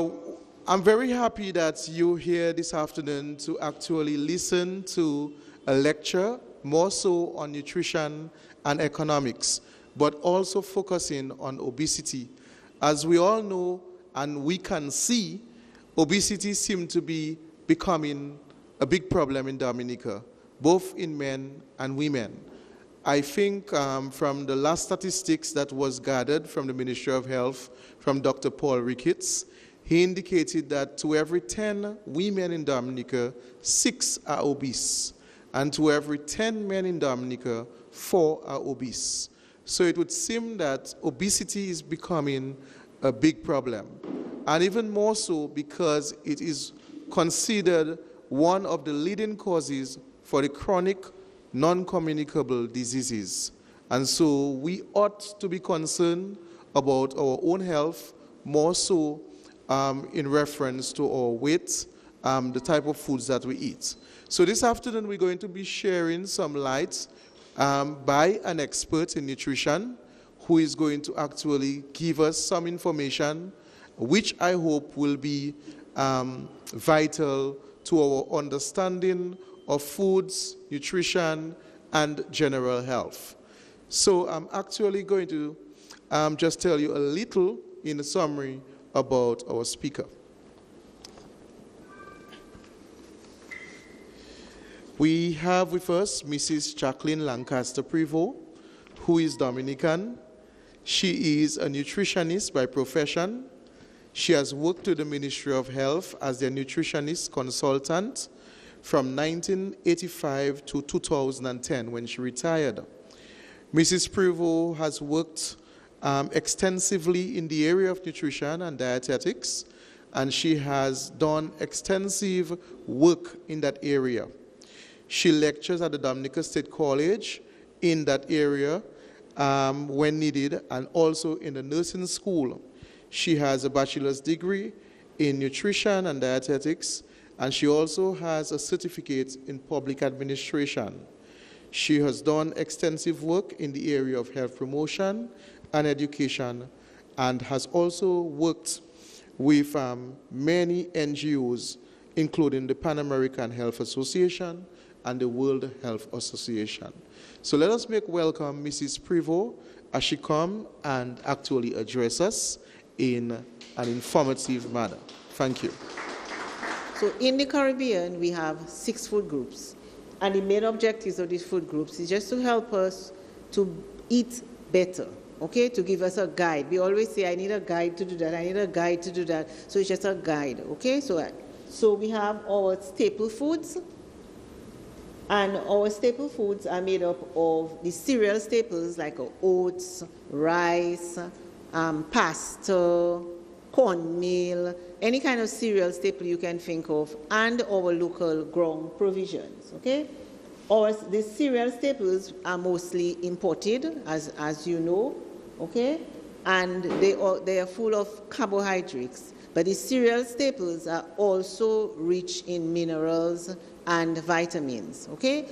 Now, I'm very happy that you're here this afternoon to actually listen to a lecture, more so on nutrition and economics, but also focusing on obesity. As we all know and we can see, obesity seems to be becoming a big problem in Dominica, both in men and women. I think from the last statistics that was gathered from the Ministry of Health, from Dr. Paul Ricketts, he indicated that to every 10 women in Dominica, 6 are obese. And to every 10 men in Dominica, 4 are obese. So it would seem that obesity is becoming a big problem. And even more so because it is considered one of the leading causes for the chronic, non-communicable diseases. And so we ought to be concerned about our own health, more so in reference to our weight, the type of foods that we eat. So this afternoon we're going to be sharing some light by an expert in nutrition who is going to actually give us some information which I hope will be vital to our understanding of foods, nutrition, and general health. So I'm actually going to just tell you a little in a summary about our speaker. We have with us Mrs. Jacqueline Lancaster Prevost, who is Dominican. She is a nutritionist by profession. She has worked with the Ministry of Health as their nutritionist consultant from 1985 to 2010 when she retired. Mrs. Prevost has worked extensively in the area of nutrition and dietetics, and she has done extensive work in that area. She lectures at the Dominica State College in that area when needed, and also in the nursing school. She has a bachelor's degree in nutrition and dietetics, and she also has a certificate in public administration. She has done extensive work in the area of health promotion and education, and has also worked with many NGOs, including the Pan American Health Association and the World Health Association. So let us make welcome Mrs. Prevost as she comes and actually address us in an informative manner. Thank you. So in the Caribbean, we have 6 food groups. And the main objectives of these food groups is just to help us to eat better, okay, to give us a guide. We always say, I need a guide to do that, I need a guide to do that. So it's just a guide, okay? So we have our staple foods. And our staple foods are made up of the cereal staples like oats, rice, pasta, cornmeal, any kind of cereal staple you can think of, and our local ground provisions, okay? The cereal staples are mostly imported, as you know, okay? And they are full of carbohydrates. But the cereal staples are also rich in minerals and vitamins, okay?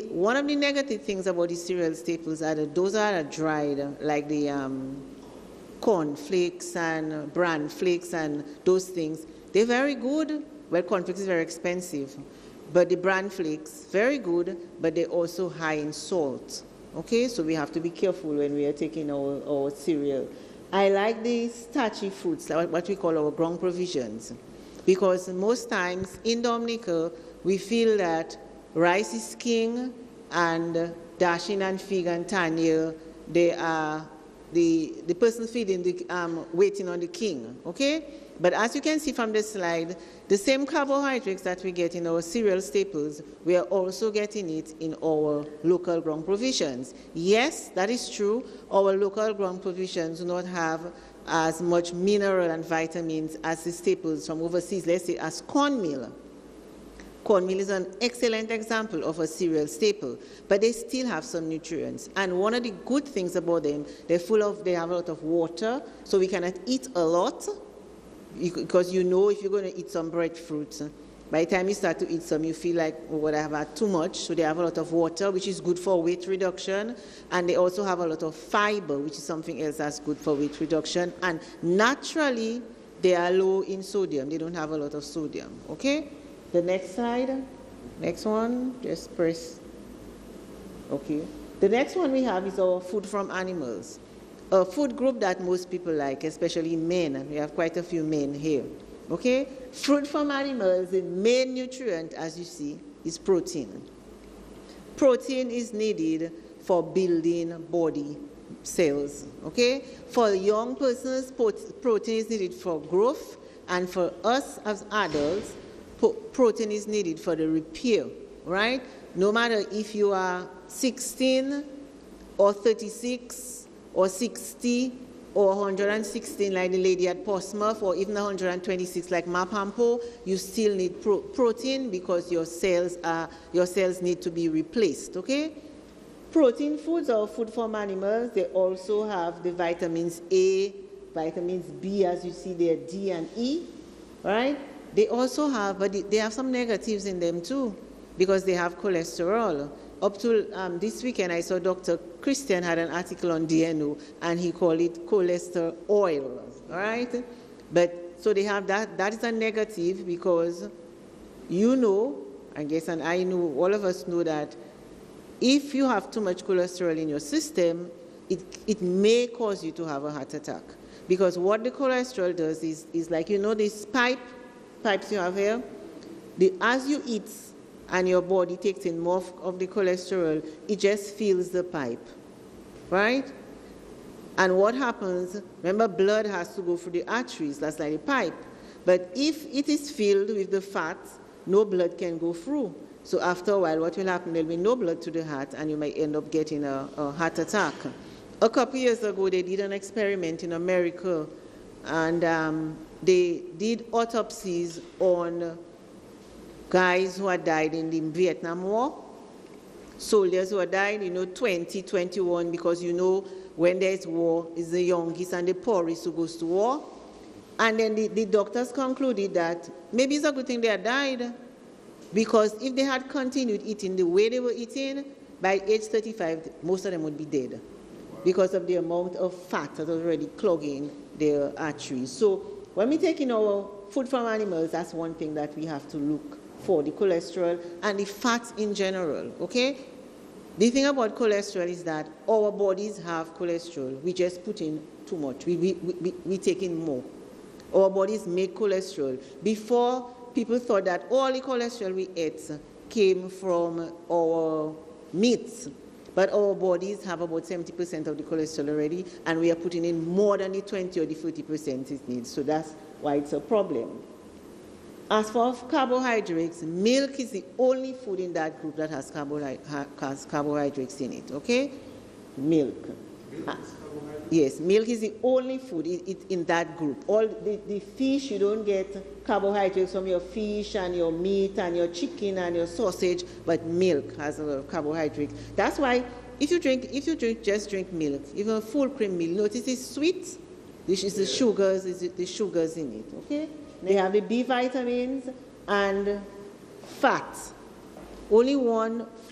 One of the negative things about the cereal staples are that those are dried, like the corn flakes and bran flakes and those things. They're very good. Well, corn flakes is very expensive. But the bran flakes, very good, but they're also high in salt, okay? So we have to be careful when we are taking our cereal. I like the starchy foods, what we call our ground provisions, because most times in Dominica, we feel that rice is king, and dashing and fig and tanya, they are the person feeding waiting on the king, okay? But as you can see from this slide, the same carbohydrates that we get in our cereal staples, we are also getting it in our local ground provisions. Yes, that is true. Our local ground provisions do not have as much mineral and vitamins as the staples from overseas, let's say as cornmeal. Cornmeal is an excellent example of a cereal staple, but they still have some nutrients. And one of the good things about them, they have a lot of water, so we cannot eat a lot, because you know if you're going to eat some breadfruit, by the time you start to eat some, you feel like, oh, I have had too much. So they have a lot of water, which is good for weight reduction. And they also have a lot of fiber, which is something else that's good for weight reduction. And naturally, they are low in sodium. They don't have a lot of sodium, okay? The next slide, next one, just press, okay. The next one we have is our food from animals. A food group that most people like, especially men, and we have quite a few men here, okay? Food from animals, the main nutrient, as you see, is protein. Protein is needed for building body cells, okay? For young persons, protein is needed for growth, and for us as adults, protein is needed for the repair, right? No matter if you are 16 or 36 or 60 or 116 like the lady at Portsmouth, or even 126 like Mapampo, you still need protein because your cells need to be replaced, okay? Protein foods or food from animals, they also have the vitamins A, vitamins B, as you see there, D and E, right? They also have, but they have some negatives in them too, because they have cholesterol. Up to this weekend, I saw Dr. Christian had an article on DNO, and he called it cholesterol oil, all right? But, so they have that. That is a negative because you know, I guess, and I know, all of us know that if you have too much cholesterol in your system, it may cause you to have a heart attack. Because what the cholesterol does is like, you know, these pipes you have here, as you eat and your body takes in more of the cholesterol, it just fills the pipe, right? And what happens, remember, blood has to go through the arteries, that's like a pipe. But if it is filled with the fat, no blood can go through. So after a while, what will happen, there will be no blood to the heart, and you might end up getting a heart attack. A couple years ago, they did an experiment in America, and they did autopsies on guys who had died in the Vietnam War, soldiers who had died, 20, 21, because when there's war, it's the youngest and the poorest who goes to war. And then the doctors concluded that maybe it's a good thing they had died, because if they had continued eating the way they were eating, by age 35, most of them would be dead because of the amount of fat that was already clogging their arteries. So when we take in our food from animals, that's one thing that we have to look for, the cholesterol and the fats in general, okay? The thing about cholesterol is that our bodies have cholesterol. We just put in too much. We take in more. Our bodies make cholesterol. Before, people thought that all the cholesterol we ate came from our meats, but our bodies have about 70% of the cholesterol already, and we are putting in more than the 20 or the 40% it needs. So that's why it's a problem. As for carbohydrates, milk is the only food in that group that has carbohydrates in it, okay? Milk. Yes, milk is the only food in that group. All the fish, you don't get carbohydrates from your fish and your meat and your chicken and your sausage, but milk has a lot of carbohydrates. That's why if you just drink milk, even full cream milk, notice it's sweet. This is the sugars in it, okay? They have the B vitamins and fats. Only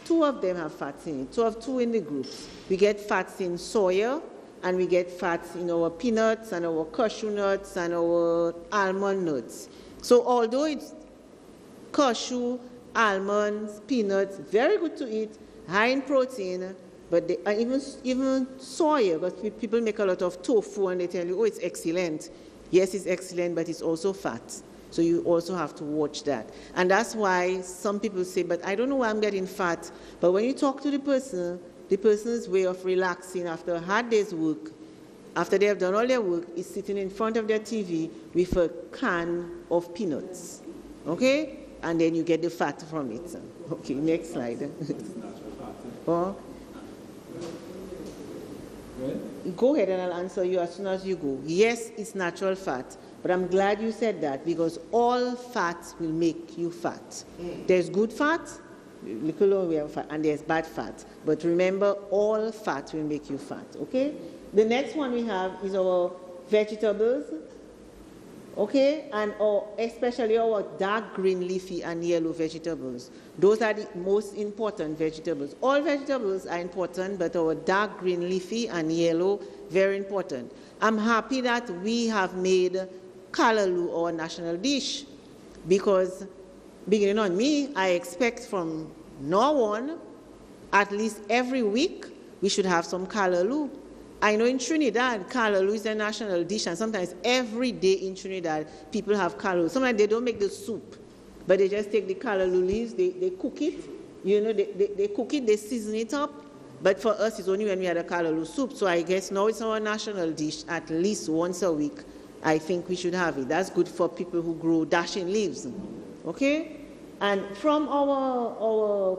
two of them have fats in it. Two in the groups. We get fats in soya, and we get fats in our peanuts and our cashew nuts and our almond nuts. So although it's cashew, almonds, peanuts, very good to eat, high in protein, but even soya, but people make a lot of tofu and they tell you, oh, it's excellent. Yes, it's excellent, but it's also fat. So you also have to watch that. And that's why some people say, but I don't know why I'm getting fat. But when you talk to the person's way of relaxing after a hard day's work, after they have done all their work, is sitting in front of their TV with a can of peanuts. Okay? And then you get the fat from it. Okay, next slide. Oh. Go ahead and I'll answer you as soon as you go. Yes, it's natural fat, but I'm glad you said that because all fats will make you fat. There's good fat, little we have fat, and there's bad fat. But remember, all fat will make you fat, okay? The next one we have is our vegetables, okay? And especially our dark green leafy and yellow vegetables. Those are the most important vegetables. All vegetables are important, but our dark green leafy and yellow, very important. I'm happy that we have made callaloo our national dish, because beginning on me, I expect from now on, at least every week, we should have some callaloo. I know in Trinidad, callaloo is a national dish, and sometimes every day in Trinidad, people have callaloo. Sometimes they don't make the soup, but they just take the callaloo leaves, they cook it, they cook it, they season it up. But for us, it's only when we had a callaloo soup. So I guess now it's our national dish at least once a week. I think we should have it. That's good for people who grow dashing leaves. Okay? And from our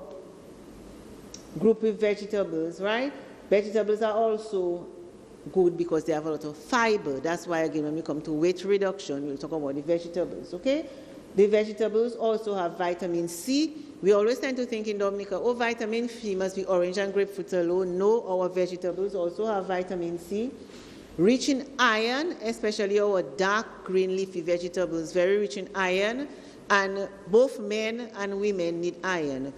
group with vegetables, right? Vegetables are also good because they have a lot of fiber. That's why, again, when we come to weight reduction, we'll talk about the vegetables, okay? The vegetables also have vitamin C. We always tend to think in Dominica, oh, vitamin C must be orange and grapefruit alone. No, our vegetables also have vitamin C. Rich in iron, especially our dark green leafy vegetables, very rich in iron. And both men and women need iron.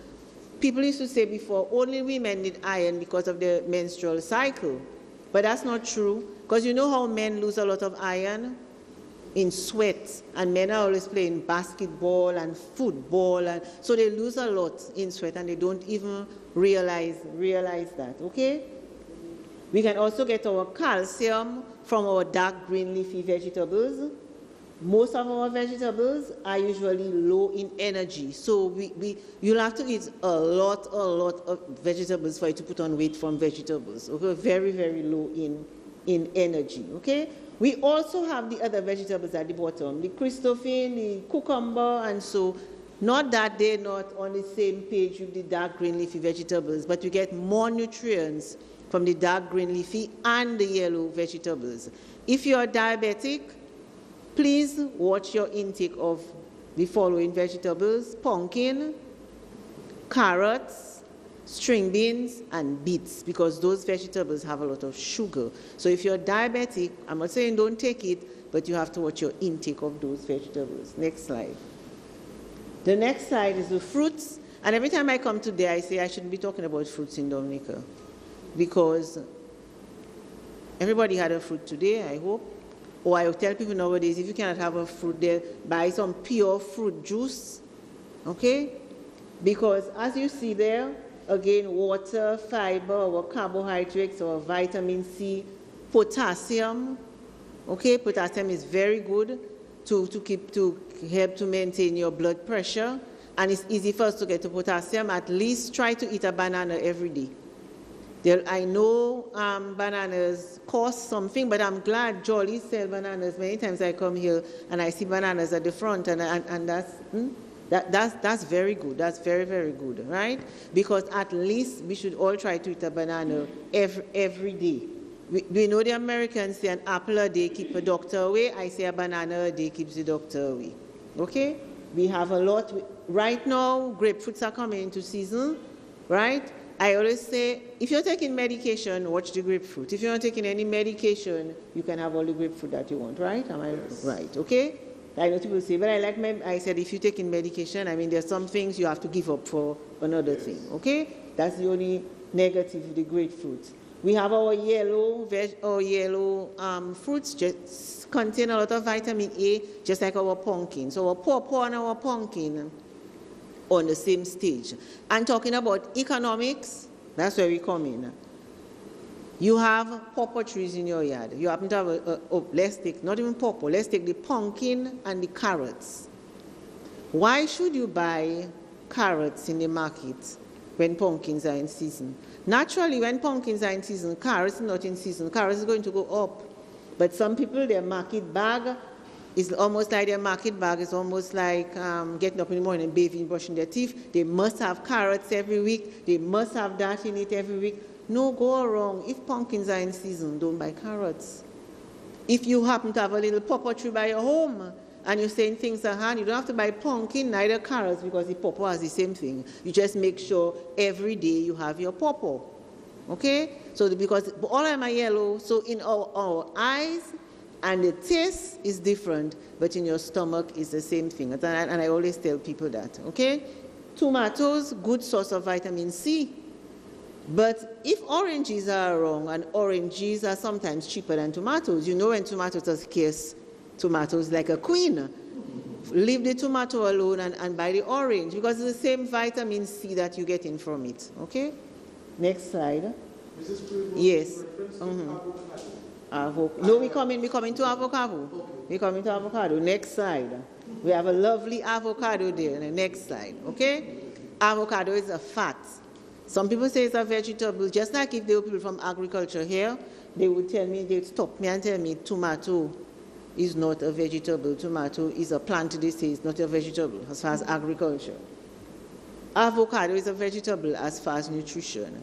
People used to say before, only women need iron because of their menstrual cycle. But that's not true, because you know how men lose a lot of iron? In sweat, and men are always playing basketball and football, and so they lose a lot in sweat, and they don't even realize that, okay? We can also get our calcium from our dark green leafy vegetables. Most of our vegetables are usually low in energy, so you'll have to eat a lot of vegetables for you to put on weight from vegetables, okay? Very, very low in energy, okay? We also have the other vegetables at the bottom, the Christophane, the cucumber, and so not that they're not on the same page with the dark green leafy vegetables, but you get more nutrients from the dark green leafy and the yellow vegetables. If you are diabetic, please watch your intake of the following vegetables: pumpkin, carrots, string beans, and beets, because those vegetables have a lot of sugar. So if you're diabetic, I'm not saying don't take it, but you have to watch your intake of those vegetables. Next slide. The next slide is the fruits. And every time I come today, I say I shouldn't be talking about fruits in Dominica, because everybody had a fruit today, I hope. Or I tell people nowadays, if you cannot have a fruit there, buy some pure fruit juice, okay? Because as you see there, again, water, fiber, our carbohydrates, our vitamin C, potassium. Okay, potassium is very good to help to maintain your blood pressure. And it's easy for us to get to potassium. At least try to eat a banana every day. I know bananas cost something, but I'm glad Jolly sells bananas. Many times I come here and I see bananas at the front, and that's very good. That's very, very good, right? Because at least we should all try to eat a banana every day. We know the Americans say an apple a day keeps a doctor away. I say a banana a day keeps the doctor away. Okay? We have a lot. Right now, grapefruits are coming into season, right? I always say, if you're taking medication, watch the grapefruit. If you're not taking any medication, you can have all the grapefruit that you want, right? Am I right? Okay? I know people say, but I said, if you're taking medication, I mean, there's some things you have to give up for another thing, okay? That's the only negative of the grapefruit. We have our yellow fruits, just contain a lot of vitamin A, just like our pumpkin. So our pawpaw and our pumpkin on the same stage. And talking about economics, that's where we come in. You have pawpaw trees in your yard. You happen to have let's take, not even pawpaw, let's take the pumpkin and the carrots. Why should you buy carrots in the market when pumpkins are in season? Naturally, when pumpkins are in season, carrots are not in season. Carrots are going to go up. But some people, their market bag is almost like getting up in the morning, bathing, brushing their teeth. They must have carrots every week. They must have that in it every week. No, go wrong. If pumpkins are in season, don't buy carrots. If you happen to have a little pawpaw tree by your home and you're saying things are hard, you don't have to buy pumpkin, neither carrots, because the pawpaw has the same thing. You just make sure every day you have your pawpaw. Okay? So because all of them are yellow, so in our eyes and the taste is different, but in your stomach is the same thing. And I always tell people that. Okay? Tomatoes, good source of vitamin C. But if oranges are wrong, and oranges are sometimes cheaper than tomatoes, you know when tomatoes are scarce Tomato is like a queen. Leave the tomato alone and buy the orange, because it's the same vitamin C that you're getting from it. Okay? Next slide. Mrs. Prevost, Yes. avocado. No, we coming to avocado. Okay. We coming to avocado. Next slide. We have a lovely avocado there. The next slide. Okay? Avocado is a fat. Some people say it's a vegetable. Just like if they were people from agriculture here, they would tell me, they'd stop me and tell me tomato is not a vegetable. Tomato is a plant, they say, it's not a vegetable as far as agriculture. Avocado is a vegetable as far as nutrition.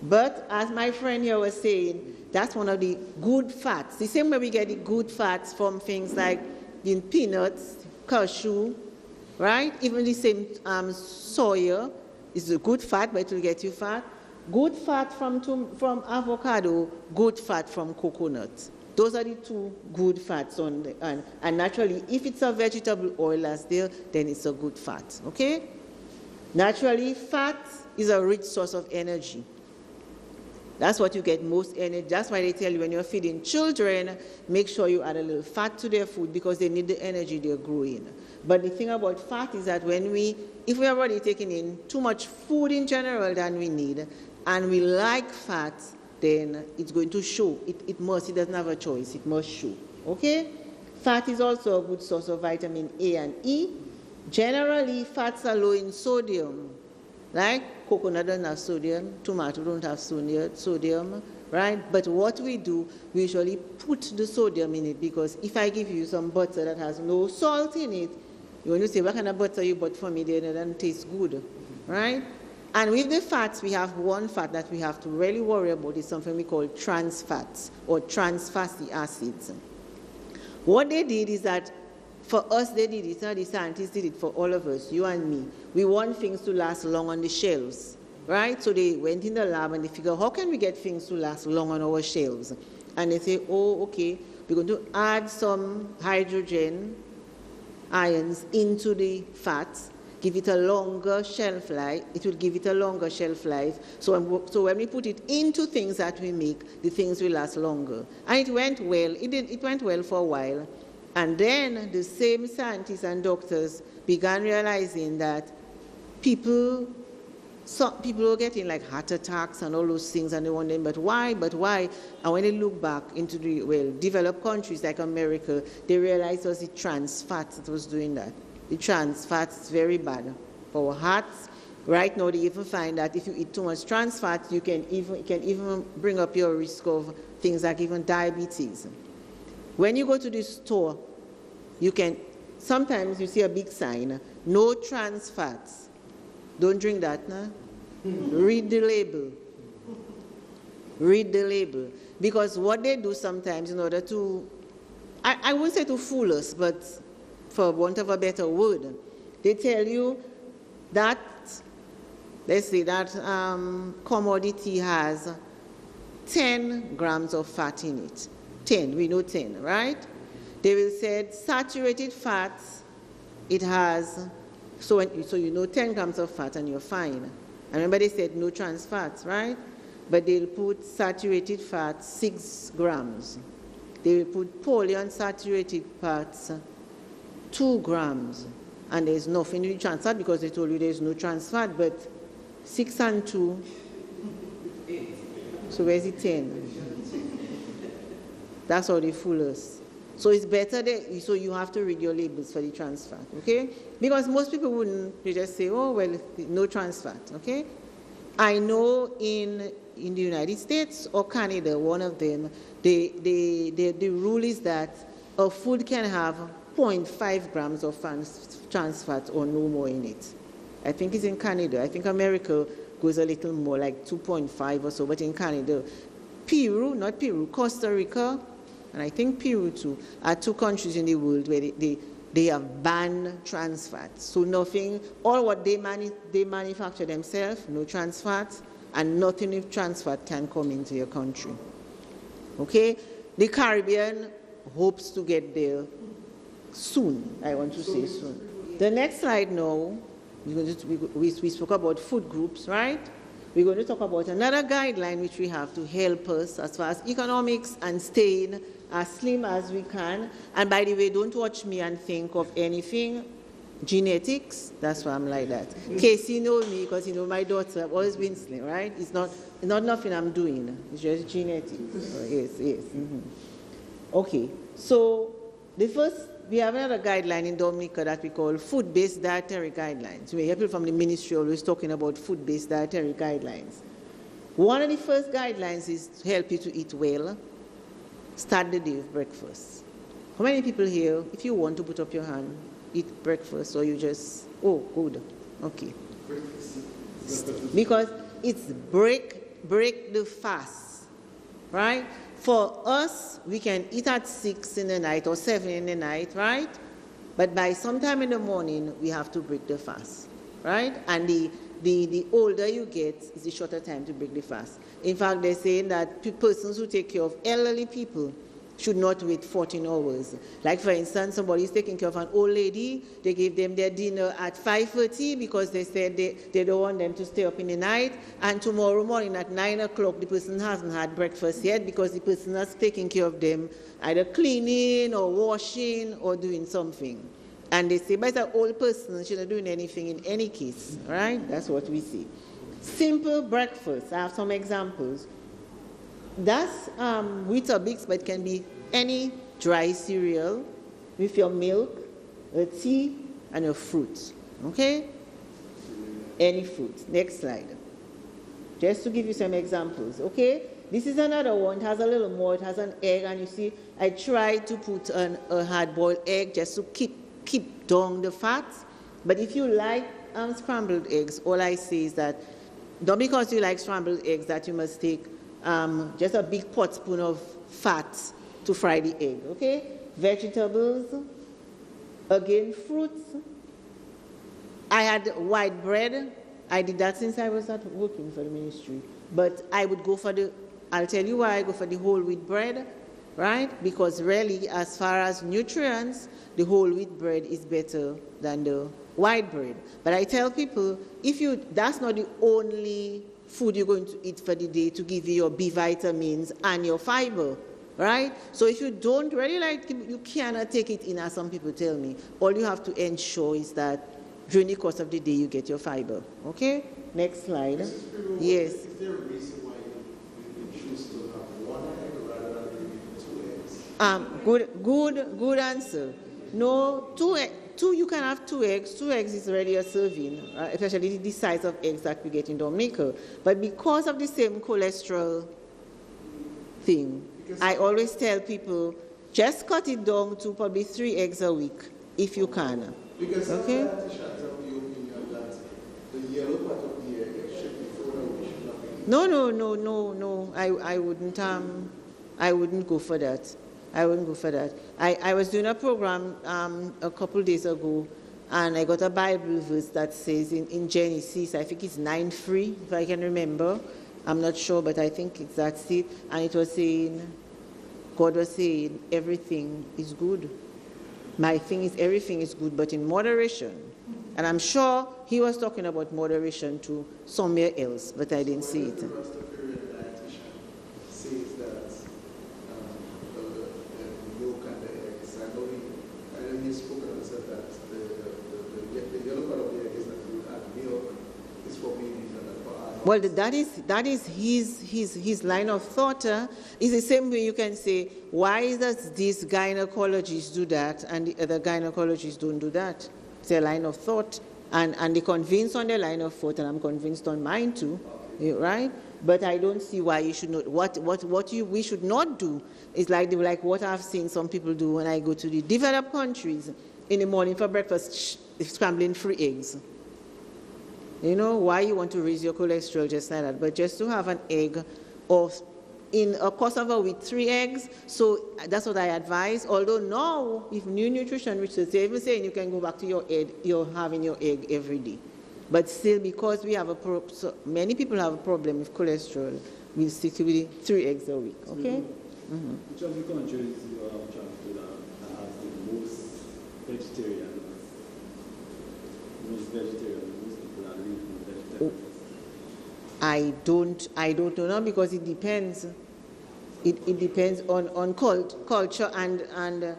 But as my friend here was saying, that's one of the good fats. The same way we get the good fats from things like in peanuts, cashew, right? Even the same soya is a good fat, but it will get you fat. Good fat from avocado, good fat from coconut. Those are the two good fats on the, and naturally, if it's a vegetable oil that's there, then it's a good fat, okay? Naturally, fat is a rich source of energy. That's what you get most energy. That's why they tell you when you're feeding children, make sure you add a little fat to their food because they need the energy they're growing. But the thing about fat is that if we're already taking in too much food in general than we need, and we like fat, then it's going to show. It doesn't have a choice, it must show, okay? Fat is also a good source of vitamin A and E. Generally, fats are low in sodium, like coconut doesn't have sodium, tomato don't have sodium, right? But what we do, we usually put the sodium in it, because if I give you some butter that has no salt in it, you're going to say, what kind of butter you bought for me? Then it doesn't taste good, right? And with the fats, we have one fat that we have to really worry about, is something we call trans fats or trans fatty acids. What they did is that for us, they did it, the scientists did it for all of us, you and me. We want things to last long on the shelves, right? So they went in the lab and they figured, how can we get things to last long on our shelves? And they say, oh, okay, we're going to add some hydrogen ions into the fats, give it a longer shelf life. It will give it a longer shelf life. So when we put it into things that we make, the things will last longer. And it went well. It went well for a while. And then the same scientists and doctors began realizing that people were getting like heart attacks and all those things, and they wondered, but why? And when they look back into the developed countries like America, they realized it was the trans fat that was doing that. The trans fat is very bad for our hearts. Right now, they even find that if you eat too much trans fat, it can even bring up your risk of things like even diabetes. When you go to the store, sometimes you see a big sign, no trans fats. Don't drink that, no? Read the label. Read the label. Because what they do sometimes in order to, I wouldn't say to fool us, but for want of a better word, they tell you that, let's say that commodity has 10 grams of fat in it. 10, we know 10, right? They will say saturated fats, it has, so you know 10 grams of fat and you're fine. And remember they said no trans fats, right? But they'll put saturated fat 6 grams. They will put polyunsaturated fats 2 grams. And there's nothing in the trans fat because they told you there's no trans fat, but 6 and 2, so where's the 10? That's how they fool us. So it's better so you have to read your labels for the trans fat, okay? Because most people wouldn't, they just say, oh, well, no trans fat, okay? I know in the United States or Canada, one of them, the rule is that a food can have 0.5 grams of trans fat or no more in it. I think it's in Canada. I think America goes a little more, like 2.5 or so, but in Canada, Costa Rica, and I think Peru too, are 2 countries in the world where they have banned trans fats. So nothing, all what they manufacture themselves, no trans fats, and nothing with trans fat can come into your country. Okay? The Caribbean hopes to get there soon, I want to say soon. The next slide now, we spoke about food groups, right? we're going to talk about another guideline which we have to help us as far as economics and staying as slim as we can. And by the way, don't watch me and think of anything. Genetics, that's why I'm like that. Casey knows me because you know my daughter, I've always been slim, right? It's not nothing I'm doing. It's just genetics. Yes. Mm-hmm. Okay, so we have another guideline in Dominica that we call food-based dietary guidelines. We hear people from the ministry always talking about food-based dietary guidelines. One of the first guidelines is to help you to eat well. Start the day with breakfast. How many people here, if you want to put up your hand, eat breakfast, or you just, oh, good, okay. Because it's break the fast, right? For us, we can eat at 6 in the night or 7 in the night, right? But by sometime in the morning, we have to break the fast, right? And the older you get, it's a shorter time to break the fast. In fact, they're saying that persons who take care of elderly people should not wait 14 hours. Like, for instance, somebody is taking care of an old lady. They give them their dinner at 5:30 because they said they don't want them to stay up in the night. And tomorrow morning at 9 o'clock, the person hasn't had breakfast yet because the person is taking care of them, either cleaning or washing or doing something. And they say, but it's an old person, she's not doing anything in any case, right? That's what we see. Simple breakfast. I have some examples. That's Weetabix, but it can be any dry cereal with your milk, a tea, and a fruit. Okay? Any fruit. Next slide. Just to give you some examples. Okay? This is another one. It has a little more. It has an egg, and you see, I tried to put a hard-boiled egg just to keep down the fat. But if you like scrambled eggs, all I say is that don't because you like scrambled eggs that you must take just a big pot spoon of fat to fry the egg, okay? Vegetables, again, fruits. I had white bread. I did that since I was not working for the ministry. But I would go for I'll tell you why I go for the whole wheat bread, right? Because really, as far as nutrients, the whole wheat bread is better than the white bread. But I tell people, that's not the only food you're going to eat for the day to give you your B vitamins and your fiber, right? So if you don't really like it, you cannot take it in, as some people tell me. All you have to ensure is that during the course of the day you get your fiber, okay? Next slide. Yes. Is there a reason why you choose to have one egg rather than 2 eggs? Good answer. No, you can have 2 eggs. 2 eggs is already a serving, especially the size of eggs that we get in Dominica. But because of the same cholesterol thing, I always tell people, just cut it down to probably 3 eggs a week, if you can. Because okay? The yellow part of the egg should be thrown away. No. I wouldn't go for that. I was doing a program a couple days ago, and I got a Bible verse that says in Genesis, I think it's 9:3, if I can remember. I'm not sure, but I think that's it. And it was saying, God was saying, everything is good. My thing is everything is good, but in moderation. And I'm sure he was talking about moderation to somewhere else, but I didn't see it. Well, that is his line of thought. It's the same way you can say, why does this gynecologist do that and the other gynecologists don't do that? It's a line of thought, and they're convinced on their line of thought, and I'm convinced on mine too, right? But I don't see why you should not. We should not do is like what I've seen some people do when I go to the developed countries in the morning for breakfast, scrambling 3 eggs. You know, why you want to raise your cholesterol just like that, but just to have an egg in a course of a week, 3 eggs. So that's what I advise. Although now, with new nutrition research, they're even saying you can go back to you're having your egg every day. But still, because we have so many people have a problem with cholesterol, we'll stick with 3 eggs a week, okay? Mm-hmm. Which of the countries you have traveled that has the most vegetarian? Most people are living vegetarian? I don't know now, because it depends. It depends on culture and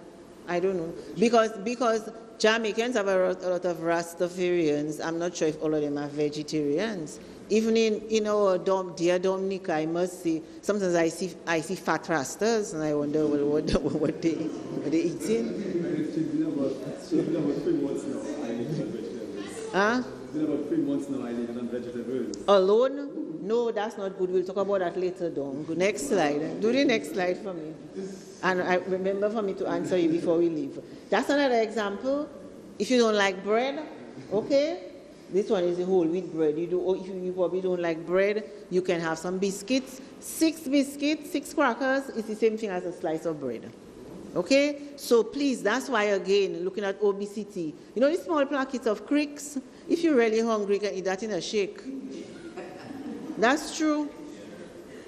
I don't know, because Jamaicans have a lot of Rastafarians. I'm not sure if all of them are vegetarians. Even in our dear Dominica, I must say, sometimes I see fat Rastas, and I wonder, well, what they eating. It's been about 3 months now. I live on vegetables. Huh? It's been about 3 months now. I live on vegetables. Alone? No, that's not good. We'll talk about that later, Dom. Next slide. Do the next slide for me. And I remember for me to answer you before we leave. That's another example. If you don't like bread, okay? This one is a whole wheat bread. If you probably don't like bread, you can have some biscuits. 6 biscuits, 6 crackers is the same thing as a slice of bread. Okay? So please, that's why, again, looking at obesity. You know the small packets of Cricks? If you're really hungry, you can eat that in a shake. That's true.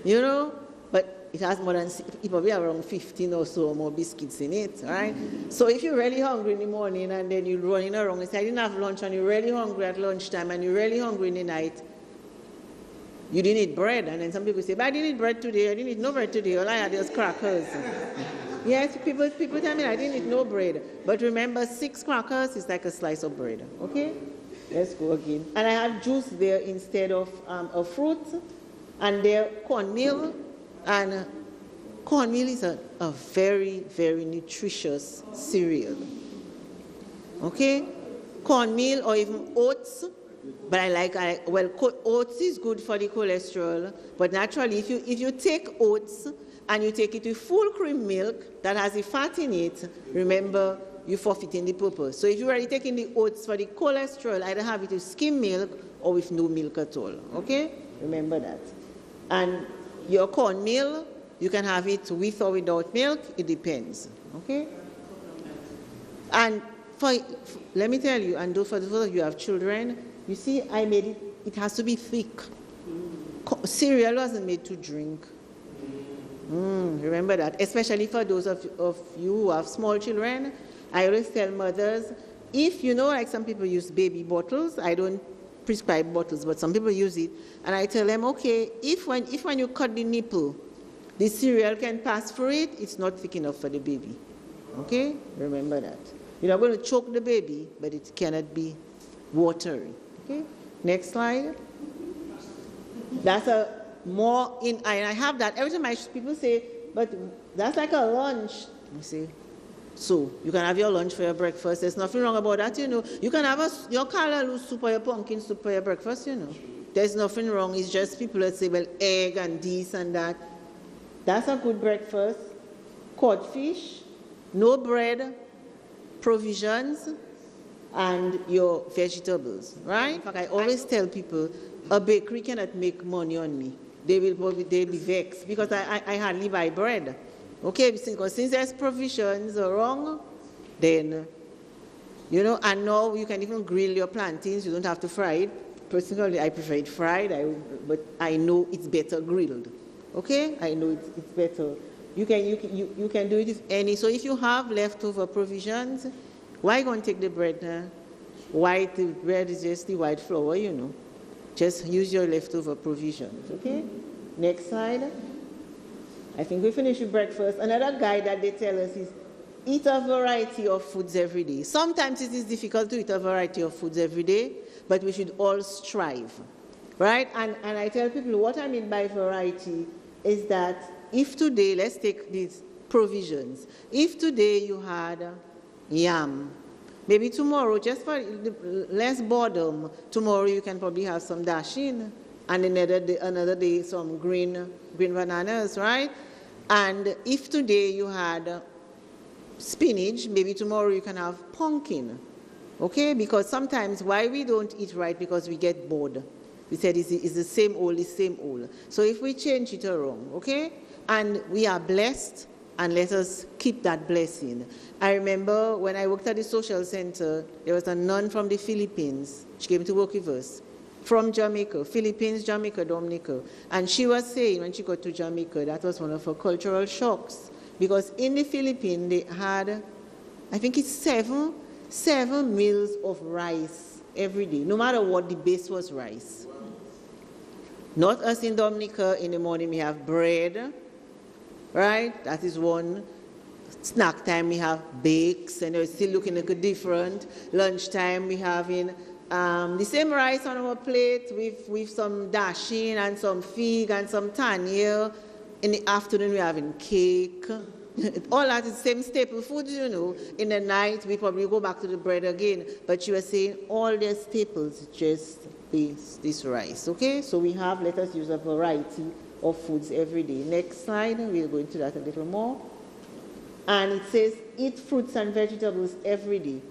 You know? But it has more than, it probably have around 15 or so more biscuits in it, all right? So if you're really hungry in the morning and then you're running around and say, I didn't have lunch, and you're really hungry at lunchtime and you're really hungry in the night, you didn't eat bread. And then some people say, but I didn't eat bread today, I didn't eat no bread today, all I had was crackers. Yes, people tell me I didn't eat no bread. But remember, 6 crackers is like a slice of bread, okay? Let's go again. And I have juice there instead of fruit, and there cornmeal. And cornmeal is a very, very nutritious cereal. Okay? Cornmeal or even oats. But oats is good for the cholesterol. But naturally, if you take oats and you take it with full cream milk that has the fat in it, remember, you're forfeiting the purpose. So if you're already taking the oats for the cholesterol, either have it with skim milk or with no milk at all. Okay? Remember that. And your cornmeal, you can have it with or without milk. It depends. Okay? And let me tell you, and for those of you who have children, you see, I made it, it has to be thick. Cereal wasn't made to drink. Remember that. Especially for those of you who have small children, I always tell mothers, if you know, like some people use baby bottles, I don't prescribe bottles, but some people use it, and I tell them, okay, if when you cut the nipple, the cereal can pass through it, it's not thick enough for the baby. Okay? Remember that. You're not going to choke the baby, but it cannot be watery. Okay? Next slide. That's a more in, and I have that every time people say, but that's like a lunch. You see? So you can have your lunch for your breakfast. There's nothing wrong about that, you know. You can have your callaloo soup or your pumpkin soup for your breakfast, you know. There's nothing wrong. It's just people that say, well, egg and this and that. That's a good breakfast. Codfish, no bread, provisions, and your vegetables, right? In fact, I always tell people, a bakery cannot make money on me. They'll be vexed because I hardly buy bread. Okay, because since there's provisions wrong, then, you know, and now you can even grill your plantains. You don't have to fry it. Personally, I prefer it fried, but I know it's better grilled. Okay, I know it's better. You can do it with any. So if you have leftover provisions, why go and take the bread? The bread is just the white flour, you know. Just use your leftover provisions. Okay. Next slide. I think we finished with breakfast. Another guide that they tell us is eat a variety of foods every day. Sometimes it is difficult to eat a variety of foods every day, but we should all strive, right? And I tell people what I mean by variety is that if today, let's take these provisions. If today you had yam, maybe tomorrow, just for less boredom, tomorrow you can probably have some dashin, and another day some green bananas, right? And if today you had spinach, maybe tomorrow you can have pumpkin, okay? Because sometimes why we don't eat right, because we get bored. We said it's the same old. So if we change it around, okay? And we are blessed, and let us keep that blessing. I remember when I worked at the social center, there was a nun from the Philippines. She came to work with us. From Jamaica, Philippines, Jamaica, Dominica. And she was saying when she got to Jamaica, that was one of her cultural shocks. Because in the Philippines, they had, I think it's seven meals of rice every day, no matter what, the base was rice. Not us in Dominica, in the morning we have bread, right? That is one. Snack time we have bakes, and they're still looking a little different. Lunchtime we having the same rice on our plate with some dashing and some fig and some tanya. In the afternoon we're having cake. All that is the same staple food, you know. In the night we probably go back to the bread again. But you were saying all their staples, just this rice, okay? So we have, let us use a variety of foods every day. Next slide, we'll go into that a little more. And it says, eat fruits and vegetables every day.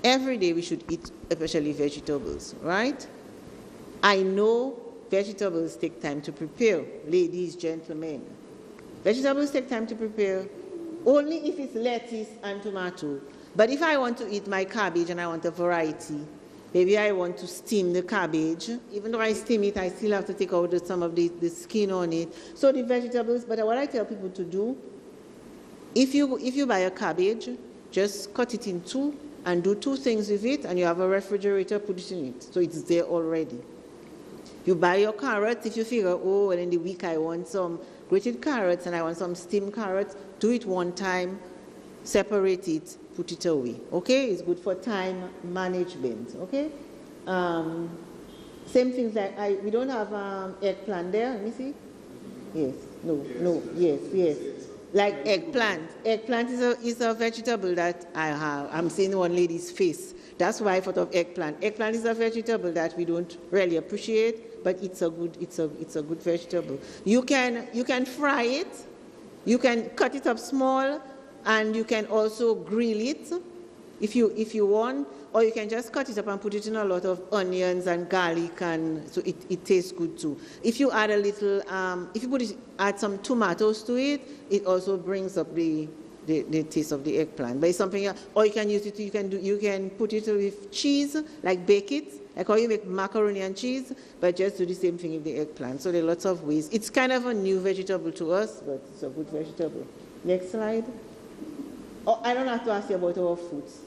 Every day we should eat, especially vegetables, right? I know vegetables take time to prepare, ladies, gentlemen. Vegetables take time to prepare only if it's lettuce and tomato. But if I want to eat my cabbage and I want a variety, maybe I want to steam the cabbage. Even though I steam it, I still have to take out some of the skin on it. So the vegetables, but what I tell people to do, if you buy a cabbage, just cut it in two and do two things with it, and you have a refrigerator, put it in it. So it's there already. You buy your carrots, if you figure, oh, and in the week I want some grated carrots and I want some steamed carrots, do it one time, separate it, put it away. Okay? It's good for time management. Okay? Same things like, we don't have eggplant there. Let me see. Yes. No. Yes. Like eggplant. Eggplant is a vegetable that I have. I'm seeing one lady's face. That's why I thought of eggplant. Eggplant is a vegetable that we don't really appreciate, but it's a good vegetable. You can fry it, you can cut it up small, and you can also grill it if you want, or you can just cut it up and put it in a lot of onions and garlic, and so it tastes good too. If you add a little, add some tomatoes to it, it also brings up the taste of the eggplant. But it's something, or you can use it. You can put it with cheese, like bake it, like how you make macaroni and cheese, but just do the same thing with the eggplant. So there are lots of ways. It's kind of a new vegetable to us, but it's a good vegetable. Next slide. Oh, I don't have to ask you about our fruits.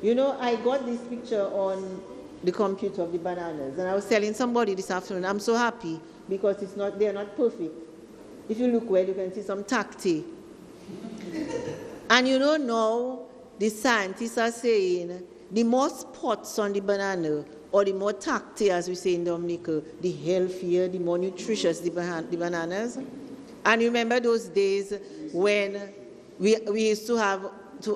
You know, I got this picture on the computer of the bananas, and I was telling somebody this afternoon, I'm so happy because they're not perfect. If you look well, you can see some tacti. And you know now, the scientists are saying the more spots on the banana, or the more tacti, as we say in Dominica, the healthier, the more nutritious the bananas. And remember those days when we used to have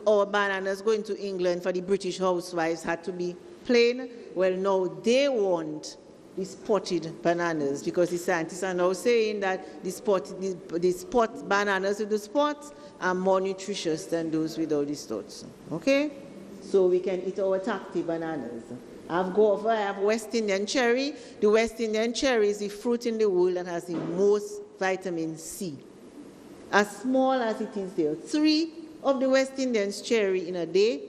our bananas going to England for the British housewives had to be plain? Well, now they want the spotted bananas, because the scientists are now saying that the spot bananas with the spots are more nutritious than those without the spots. Okay? So we can eat our tacti bananas. I have West Indian cherry. The West Indian cherry is the fruit in the world that has the most vitamin C. As small as it is there, 3 of the West Indian cherry in a day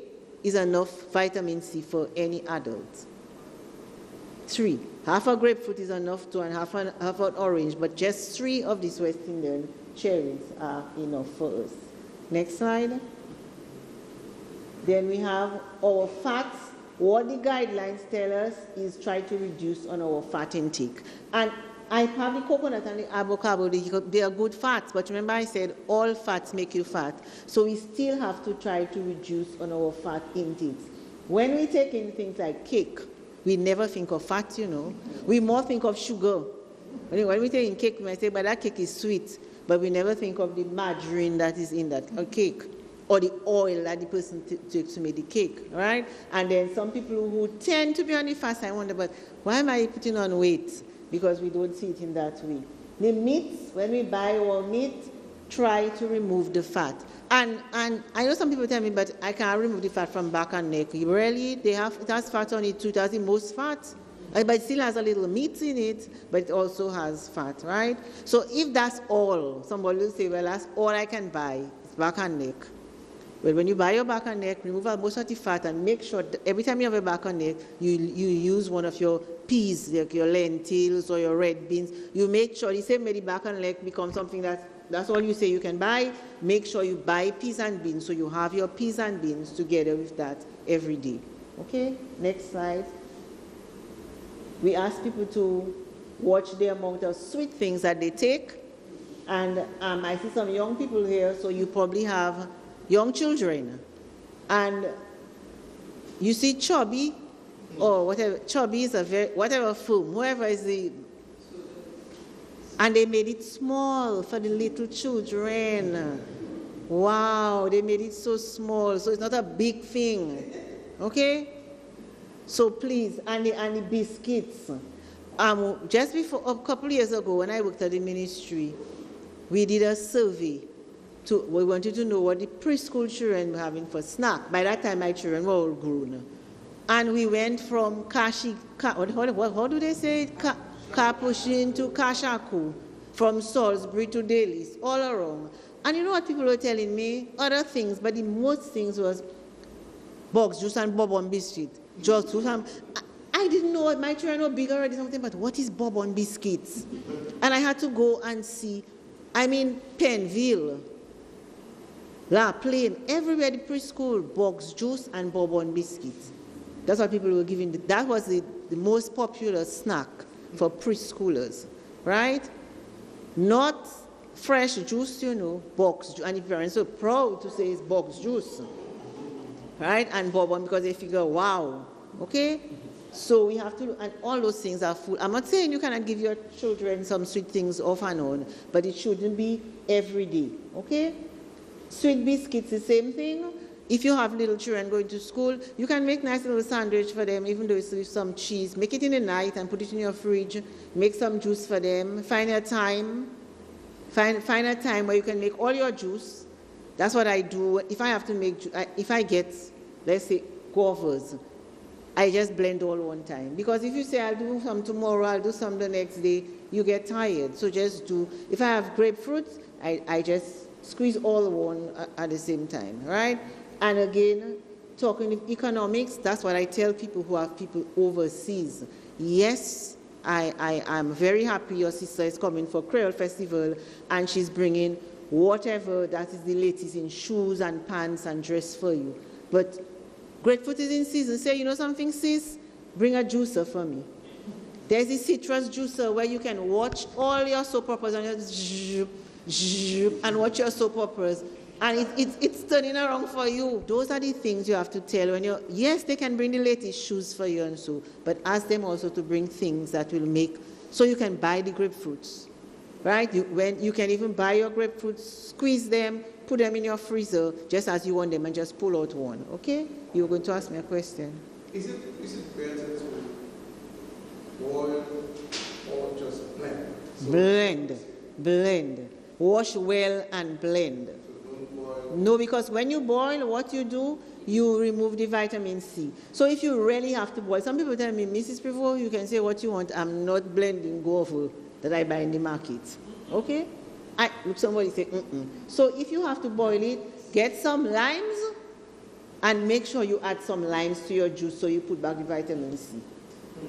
is enough vitamin C for any adult. 3. Half a grapefruit is enough too, and half an orange, but just 3 of these West Indian cherries are enough for us. Next slide. Then we have our fats. What the guidelines tell us is try to reduce on our fat intake. And I have the coconut and the avocado, they are good fats, but remember I said all fats make you fat. So we still have to try to reduce on our fat intakes. When we take in things like cake, we never think of fat, you know. We more think of sugar. When we take in cake, we might say, but that cake is sweet, but we never think of the margarine that is in that cake, or the oil that the person takes to make the cake, right? And then some people who tend to be on the fast, I wonder, but why am I putting on weight? Because we don't see it in that way. The meats, when we buy our meat, try to remove the fat. And I know some people tell me, but I can't remove the fat from back and neck. Really? It has fat on it too. It has the most fat. But it still has a little meat in it, but it also has fat, right? So if that's all, somebody will say, well, that's all I can buy. It's back and neck. Well, when you buy your back and neck, remove most of the fat and make sure that every time you have a back and neck, you use one of your peas, like your lentils or your red beans. You make sure the same way the back and neck becomes something that's all you say you can buy. Make sure you buy peas and beans, so you have your peas and beans together with that every day. Okay, next slide. We ask people to watch the amount of sweet things that they take. And I see some young people here, so you probably have young children. And you see Chubby, or whatever, Chubby is whatever film, whoever is the, and they made it small for the little children. Wow, they made it so small, so it's not a big thing, okay? So please, and the biscuits. Just before, a couple of years ago, when I worked at the ministry, we did a survey. We wanted to know what the preschool children were having for snack. By that time, my children were all grown. And we went from how do they say it? Capuchin to Kashaku, from Salisbury to Daly's, all around. And you know what people were telling me? Other things, but the most things was box juice and bourbon biscuit. Just juice and, I didn't know, my children were big already, something, but what is bourbon biscuits? And I had to go and see, Penville, La Plaine, everywhere the preschool, box juice and bourbon biscuits. That's what people were giving. That was the most popular snack for preschoolers, right? Not fresh juice, box juice. And the parents are proud to say it's box juice, right? And bourbon, because they figure, wow, okay? So we have to, and all those things are food. I'm not saying you cannot give your children some sweet things off and on, but it shouldn't be every day, okay? Sweet biscuits, the same thing. If you have little children going to school, you can make nice little sandwich for them, even though it's with some cheese. Make it in the night and put it in your fridge. Make some juice for them. Find a time where you can make all your juice. That's what I do. If I have to make, if I get, let's say, guavas, I just blend all one time. Because if you say, I'll do some tomorrow, I'll do some the next day, you get tired. So just do, if I have grapefruit, I just squeeze all one at the same time, right? And again, talking economics, that's what I tell people who have people overseas. Yes, I am very happy your sister is coming for Creole Festival and she's bringing whatever that is the latest in shoes and pants and dress for you. But grapefruit is in season. Say, you know something, sis? Bring a juicer for me. There's a citrus juicer where you can watch all your soap operas and watch your soap operas. And it's turning around for you. Those are the things you have to tell when you're, yes, they can bring the latest shoes for you and so, but ask them also to bring things that will make, so you can buy the grapefruits, right? You can even buy your grapefruits, squeeze them, put them in your freezer, just as you want them, and just pull out one, okay? You were going to ask me a question. Is it better to boil or just blend? So blend. Wash well and blend. No, because when you boil, what you do, you remove the vitamin C. So if you really have to boil, some people tell me, Mrs. Prevost, you can say what you want. I'm not blending guava that I buy in the market. Okay? Somebody say, So if you have to boil it, get some limes and make sure you add some limes to your juice so you put back the vitamin C.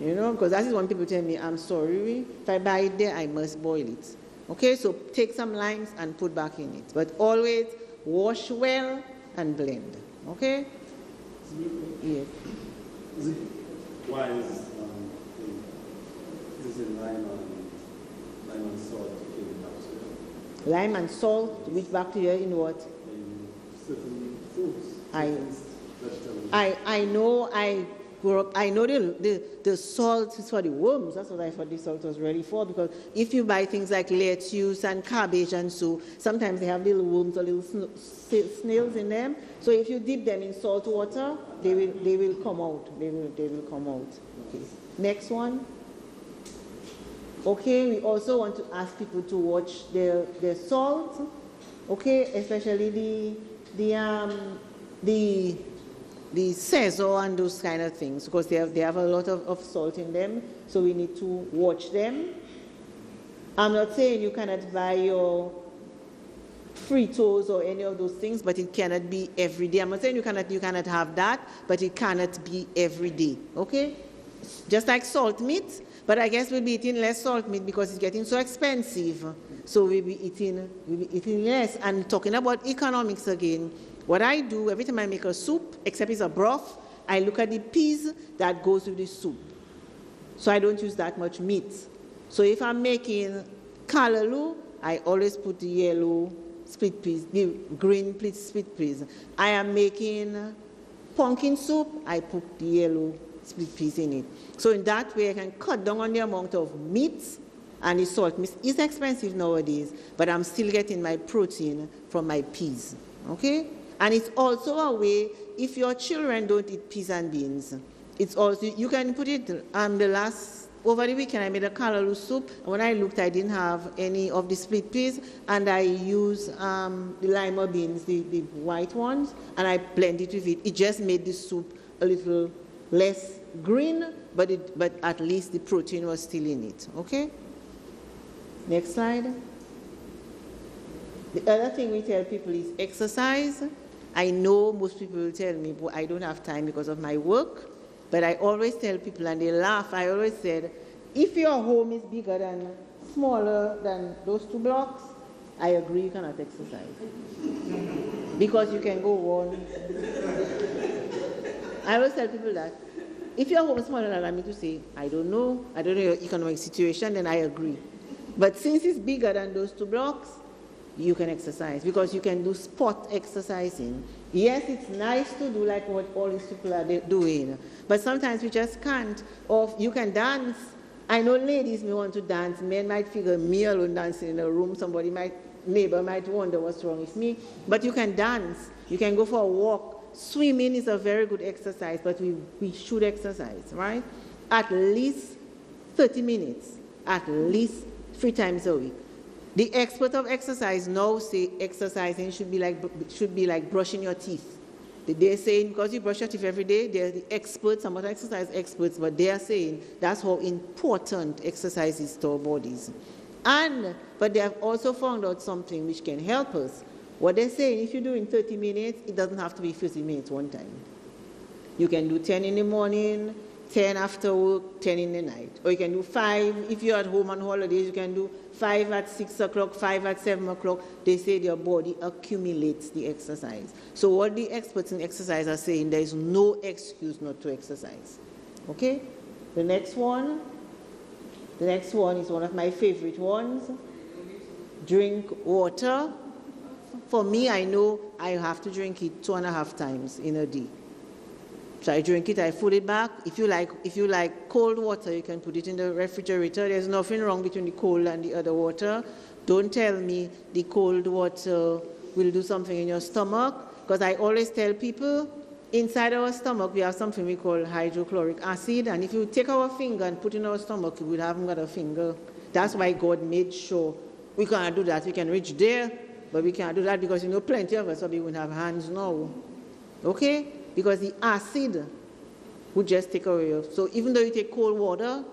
You know, because that is when people tell me, I'm sorry, if I buy it there, I must boil it. Okay, so take some limes and put back in it. But always wash well and blend. Okay? Yes. Why is it lime and salt to kill bacteria? Lime and salt, which bacteria in what? In certain foods. I know I grew up, I know the salt is for the worms. That's what I thought the salt was really for, because if you buy things like lettuce and cabbage and so, sometimes they have little worms or little snails in them. So if you dip them in salt water, they will come out. They will come out. Okay. Next one. Okay, we also want to ask people to watch their salt. Okay, especially the Cesar and those kind of things, because they have a lot of salt in them, so we need to watch them. I'm not saying you cannot buy your Fritos or any of those things, but it cannot be every day. I'm not saying you cannot have that, but it cannot be every day, okay? Just like salt meat, but I guess we'll be eating less salt meat because it's getting so expensive. So we'll be eating less. And talking about economics again, what I do every time I make a soup, except it's a broth, I look at the peas that goes with the soup. So I don't use that much meat. So if I'm making callaloo, I always put the yellow split peas, the green split peas. I am making pumpkin soup, I put the yellow split peas in it. So in that way, I can cut down on the amount of meat, and the salt meat is expensive nowadays, but I'm still getting my protein from my peas, okay? And it's also a way, if your children don't eat peas and beans, it's also, you can put it, over the weekend I made a callaloo soup, and when I looked, I didn't have any of the split peas, and I used the lima beans, the white ones, and I blended it with it. It just made the soup a little less green, but at least the protein was still in it, okay? Next slide. The other thing we tell people is exercise. I know most people will tell me, but I don't have time because of my work. But I always tell people, and they laugh, I always said, if your home is smaller than those 2 blocks, I agree you cannot exercise. Because you can go on. I always tell people that. If your home is smaller than, I mean to say, I don't know your economic situation, then I agree. But since it's bigger than those 2 blocks, you can exercise because you can do spot exercising. Yes, it's nice to do like what all these people are doing, but sometimes we just can't. Or you can dance. I know ladies may want to dance. Men might figure me alone dancing in a room. Neighbor might wonder what's wrong with me. But you can dance. You can go for a walk. Swimming is a very good exercise, but we should exercise, right? At least 30 minutes, at least 3 times a week. The experts of exercise now say exercising should be like brushing your teeth. They're saying because you brush your teeth every day, they're the experts, some other exercise experts, but they are saying that's how important exercise is to our bodies. But they have also found out something which can help us. What they're saying, if you're doing 30 minutes, it doesn't have to be 50 minutes one time. You can do 10 in the morning, 10 after work, 10 in the night. Or you can do 5, if you're at home on holidays, you can do 5 at 6 o'clock, 5 at 7 o'clock. They say your body accumulates the exercise. So what the experts in exercise are saying, there is no excuse not to exercise. Okay? The next one is one of my favorite ones. Drink water. For me, I know I have to drink it 2.5 times in a day. So I drink it, I put it back. If you like cold water, you can put it in the refrigerator. There's nothing wrong between the cold and the other water. Don't tell me the cold water will do something in your stomach, because I always tell people, inside our stomach, we have something we call hydrochloric acid, and if you take our finger and put it in our stomach, we haven't got a finger. That's why God made sure we can't do that. We can reach there, but we can't do that because plenty of us we won't have hands now. Okay? Because the acid would just take away your. So even though you take cold water,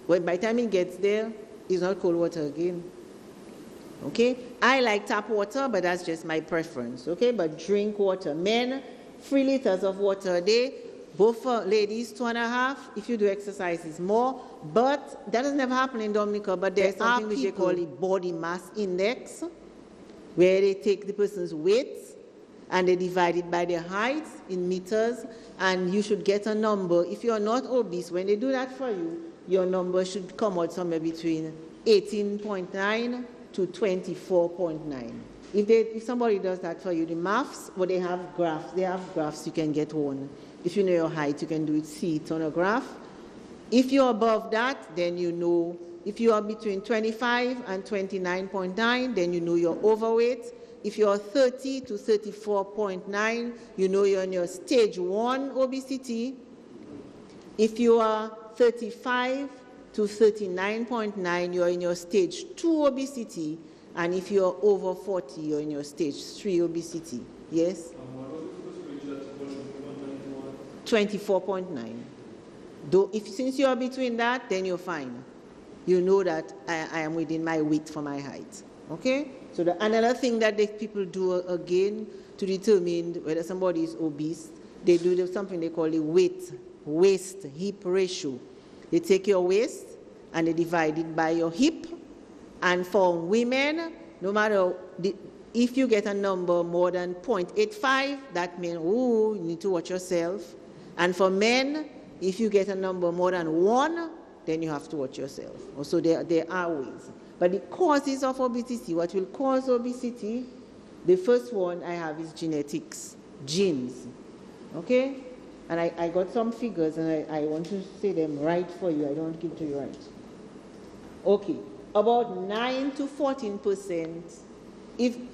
by the time it gets there, it's not cold water again. Okay? I like tap water, but that's just my preference. Okay? But drink water. Men, 3 liters of water a day. Both for ladies, 2.5. If you do exercises, more. But that has never happened in Dominica. But there's something which they call the body mass index, where they take the person's weight and they divide it by their height in meters, and you should get a number. If you are not obese, when they do that for you, your number should come out somewhere between 18.9 to 24.9. If somebody does that for you, the maths, they have graphs you can get on. If you know your height, you can see it on a graph. If you're above that, then you know. If you are between 25 and 29.9, then you know you're overweight. If you're 30 to 34.9, you know you're in your stage 1 obesity. If you are 35 to 39.9, you're in your stage 2 obesity. And if you're over 40, you're in your stage 3 obesity. Yes? 24.9. Since you're between that, then you're fine. You know that I am within my width for my height. Okay? So another thing that people do again to determine whether somebody is obese, they do something they call the waist-hip ratio. They take your waist and they divide it by your hip. And for women, no matter if you get a number more than 0.85, that means, you need to watch yourself. And for men, if you get a number more than 1, then you have to watch yourself. Also, there are ways. But the causes of obesity, what will cause obesity, the first one I have is genetics, genes. Okay? And I got some figures, and I want to say them right for you. I don't give to you right. Okay. About 9 to 14%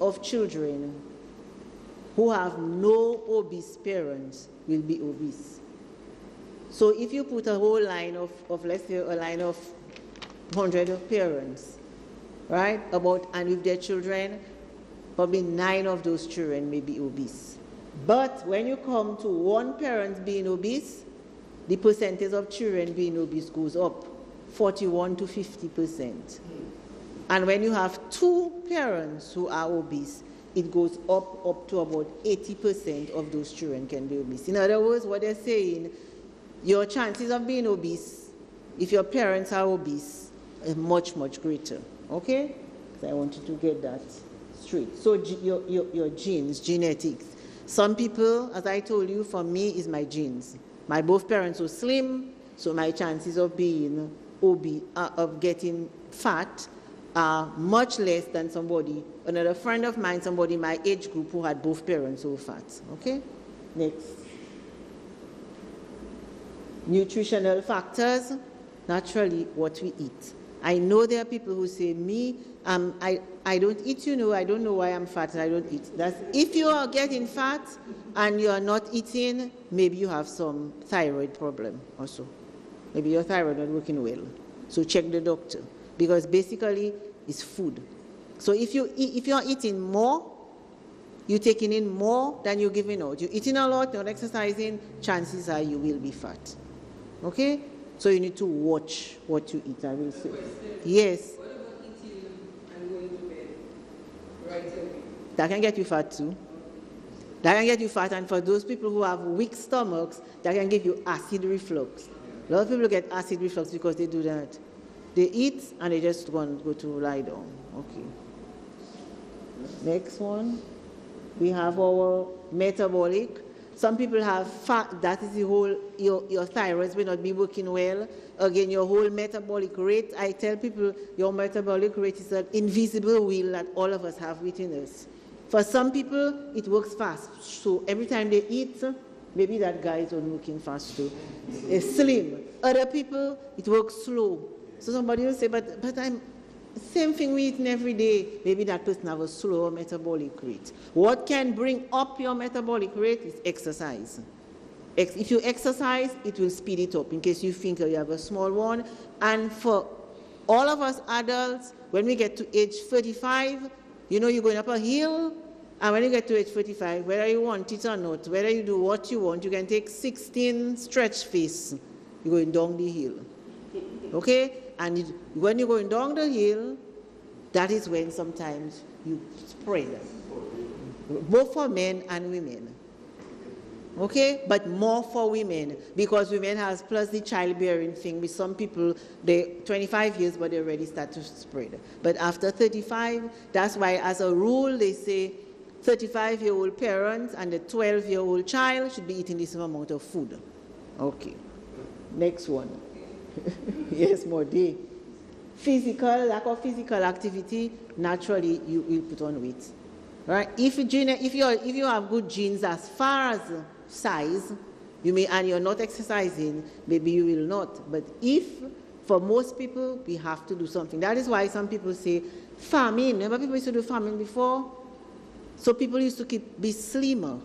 of children who have no obese parents will be obese. So if you put a whole line of let's say a line of 100 parents, right, and with their children, probably 9 of those children may be obese. But when you come to one parent being obese, the percentage of children being obese goes up, 41 to 50%. And when you have 2 parents who are obese, it goes up to about 80% of those children can be obese. In other words, what they're saying, your chances of being obese, if your parents are obese, is much, much greater. Okay? So I want you to get that straight. So your genes, genetics. Some people, as I told you, for me, is my genes. My both parents were slim, so my chances of being obese, of getting fat, are much less than another friend of mine, somebody in my age group who had both parents who were fat. Okay? Next. Nutritional factors, naturally what we eat. I know there are people who say, I don't eat, I don't know why I'm fat, I don't eat. That's, if you are getting fat and you are not eating, maybe you have some thyroid problem also. Maybe your thyroid not working well. So check the doctor. Because basically, it's food. So if you're eating more, you're taking in more than you're giving out. You're eating a lot, not exercising, chances are you will be fat. Okay? So you need to watch what you eat. I will say. Yes. What about eating and going to bed right away? That can get you fat too. That can get you fat, and for those people who have weak stomachs, that can give you acid reflux. A lot of people get acid reflux because they do that. They eat and they just go to lie down. Okay. Next one. We have our metabolic. Some people have fat, that is the whole, your thyroid may not be working well. Again, your whole metabolic rate, I tell people your metabolic rate is an invisible wheel that all of us have within us. For some people, it works fast. So every time they eat, maybe that guy is not working fast too. It's slim. Other people, it works slow. So somebody will say, but I'm, same thing we eat every day. Maybe that person has a slower metabolic rate. What can bring up your metabolic rate is exercise. If you exercise, it will speed it up in case you think you have a small one. And for all of us adults, when we get to age 35, you're going up a hill. And when you get to age 45, whether you want it or not, whether you do what you want, you can take 16 stretch face. You're going down the hill. Okay? And when you're going down the hill, that is when sometimes you spread. Both for men and women. Okay? But more for women, because women has plus the childbearing thing. With some people, they 25 years, but they already start to spread. But after 35, that's why as a rule, they say 35-year-old parents and a 12-year-old child should be eating this amount of food. Okay. Next one. Yes, more day. Lack of physical activity, naturally you will put on weight. Right? If you have good genes as far as size, and you're not exercising, maybe you will not. But for most people, we have to do something. That is why some people say farming. Remember people used to do farming before? So people used to be slimmer.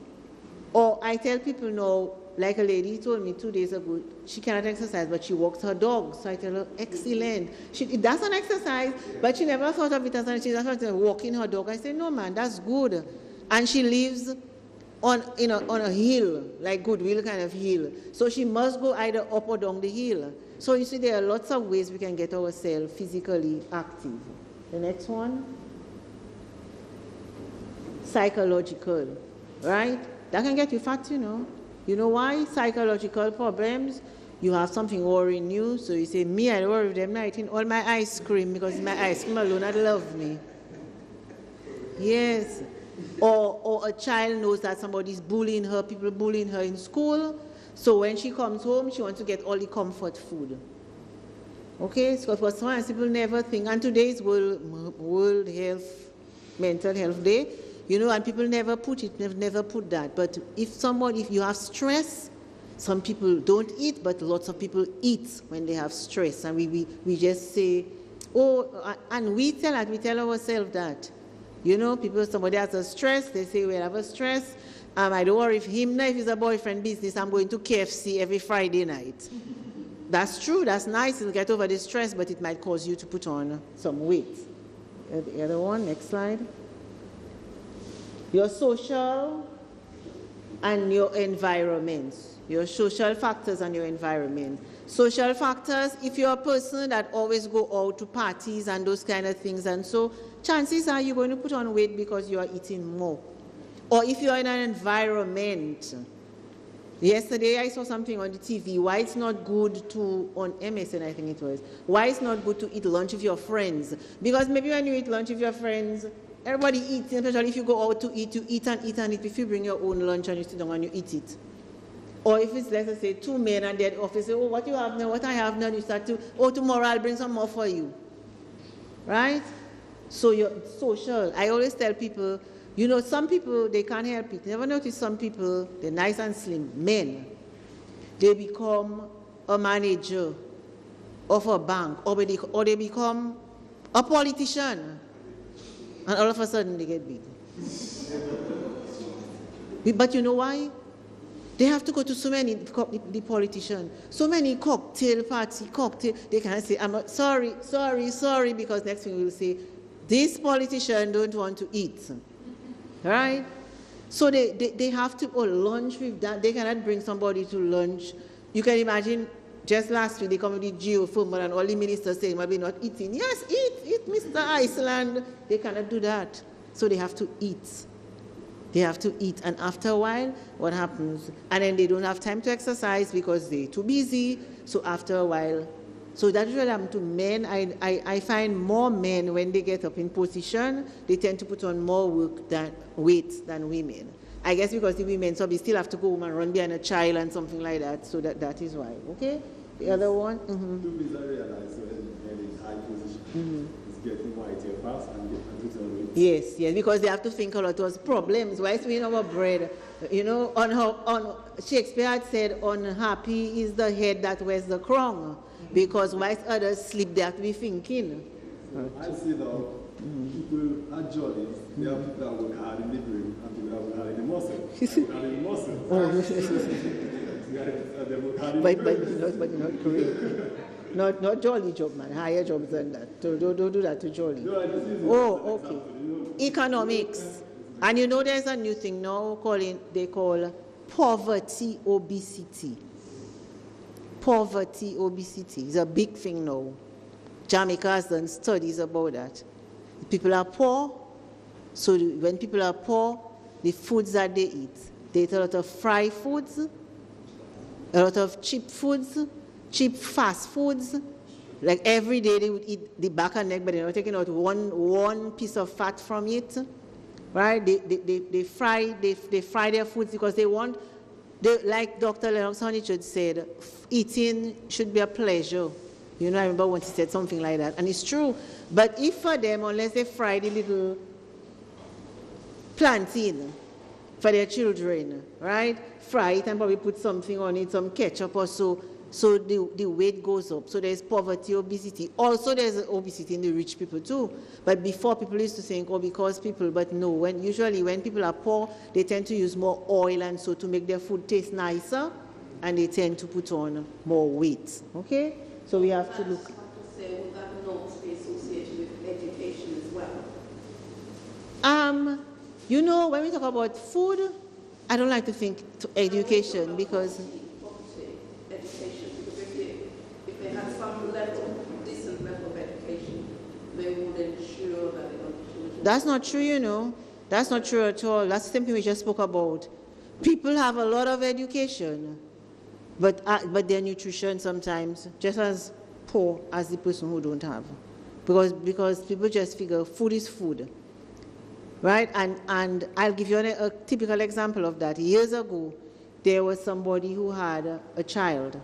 Or I tell people now, like a lady told me 2 days ago, she cannot exercise, but she walks her dog. So I tell her, excellent. That's an exercise, but she never thought of it as she's walking her dog. I said, no, man, that's good. And she lives on a hill, like Goodwill kind of hill. So she must go either up or down the hill. So you see, there are lots of ways we can get ourselves physically active. The next one, psychological, right? That can get you fat, You know why? Psychological problems. You have something worrying you, so you say, me, I worry them not eating all my ice cream because my ice cream alone not love me. Yes. Or a child knows that somebody's bullying her, people bullying her in school, so when she comes home, she wants to get all the comfort food. Okay, so for science, people never think, and today is World Health, Mental Health Day, you know, and people never put it, never put that. But if you have stress, some people don't eat, but lots of people eat when they have stress. And we just say, oh, and we tell ourselves that, you know, somebody has a stress, they say, well, I have a stress. I don't worry if he's a boyfriend business, I'm going to KFC every Friday night. That's true, that's nice, you'll get over the stress, but it might cause you to put on some weight. The other one, next slide. Your social and your environment. Your social factors and your environment. Social factors, if you're a person that always go out to parties and those kind of things, and so chances are you're going to put on weight because you are eating more. Or if you're in an environment. Yesterday I saw something on the TV, why it's not good to, on MSN I think it was, why it's not good to eat lunch with your friends. Because maybe when you eat lunch with your friends, everybody eats, especially if you go out to eat, you eat and eat and eat. If you bring your own lunch and you sit down and you eat it. Or if it's, let's say, two men and they're office say, oh, what you have now, what I have now, you start to, oh, tomorrow I'll bring some more for you. Right? So you're social. I always tell people, you know, some people, they can't help it. Never notice some people, they're nice and slim, men. They become a manager of a bank, or they become a politician. And all of a sudden, they get big. But you know why? They have to go to so many, the politicians, so many cocktail, they can say, I'm sorry, because next thing we will say, this politician don't want to eat. Right? So they have to lunch with that. They cannot bring somebody to lunch. You can imagine, just last week, they come with the geothermal and all the ministers saying, maybe not eating. Yes, eat, Mr. Iceland. They cannot do that. So they have to eat. They have to eat. And after a while, what happens? And then they don't have time to exercise because they're too busy. So after a while, so that's what happened to men. I find more men, when they get up in position, they tend to put on more weight than women. I guess because the women so they still have to go home and run behind a child and something like that. So that is why. Okay? The other one? Mm-hmm. I realize when in high position, it's getting whiter fast and put on weight. Yes, because they have to think a lot of problems. Why is we in our bread? You know, on Shakespeare had said, unhappy is the head that wears the crown. Because whilst others sleep, they have to be thinking. I see that people are jolly. There are people that work hard in the brain and people that work hard in the muscle. But not correct. Not jolly job, man. Higher jobs than that. Don't do that to jolly. No, okay. Economics. And you know there's a new thing now they call poverty obesity. Poverty obesity is a big thing now. Jamaica has done studies about that. People are poor, so when people are poor, the foods that they eat a lot of fried foods, a lot of cheap foods, cheap fast foods. Like every day they would eat the back and neck, but they're not taking out one piece of fat from it. Right? They fry their foods because they want. Like Dr. Lennox Honeychurch said, eating should be a pleasure. You know, I remember once he said something like that. And it's true. But if for them, unless they fry the little plantain for their children, right? Fry it and probably put something on it, some ketchup or so the weight goes up. So there's poverty, obesity. Also there's obesity in the rich people too. But before people used to think, because people, but no. Usually when people are poor, they tend to use more oil and so to make their food taste nicer, and they tend to put on more weight. Okay? So we have to look. Would that not be associated with education as well? You know, when we talk about food, I don't like to think to education because if they had some decent level of education, they would ensure that they don't. That's not true, you know. That's not true at all. That's the same thing we just spoke about. People have a lot of education, but their nutrition sometimes just as poor as the person who don't have, because people just figure food is food, right? And I'll give you a typical example of that. Years ago, there was somebody who had a child.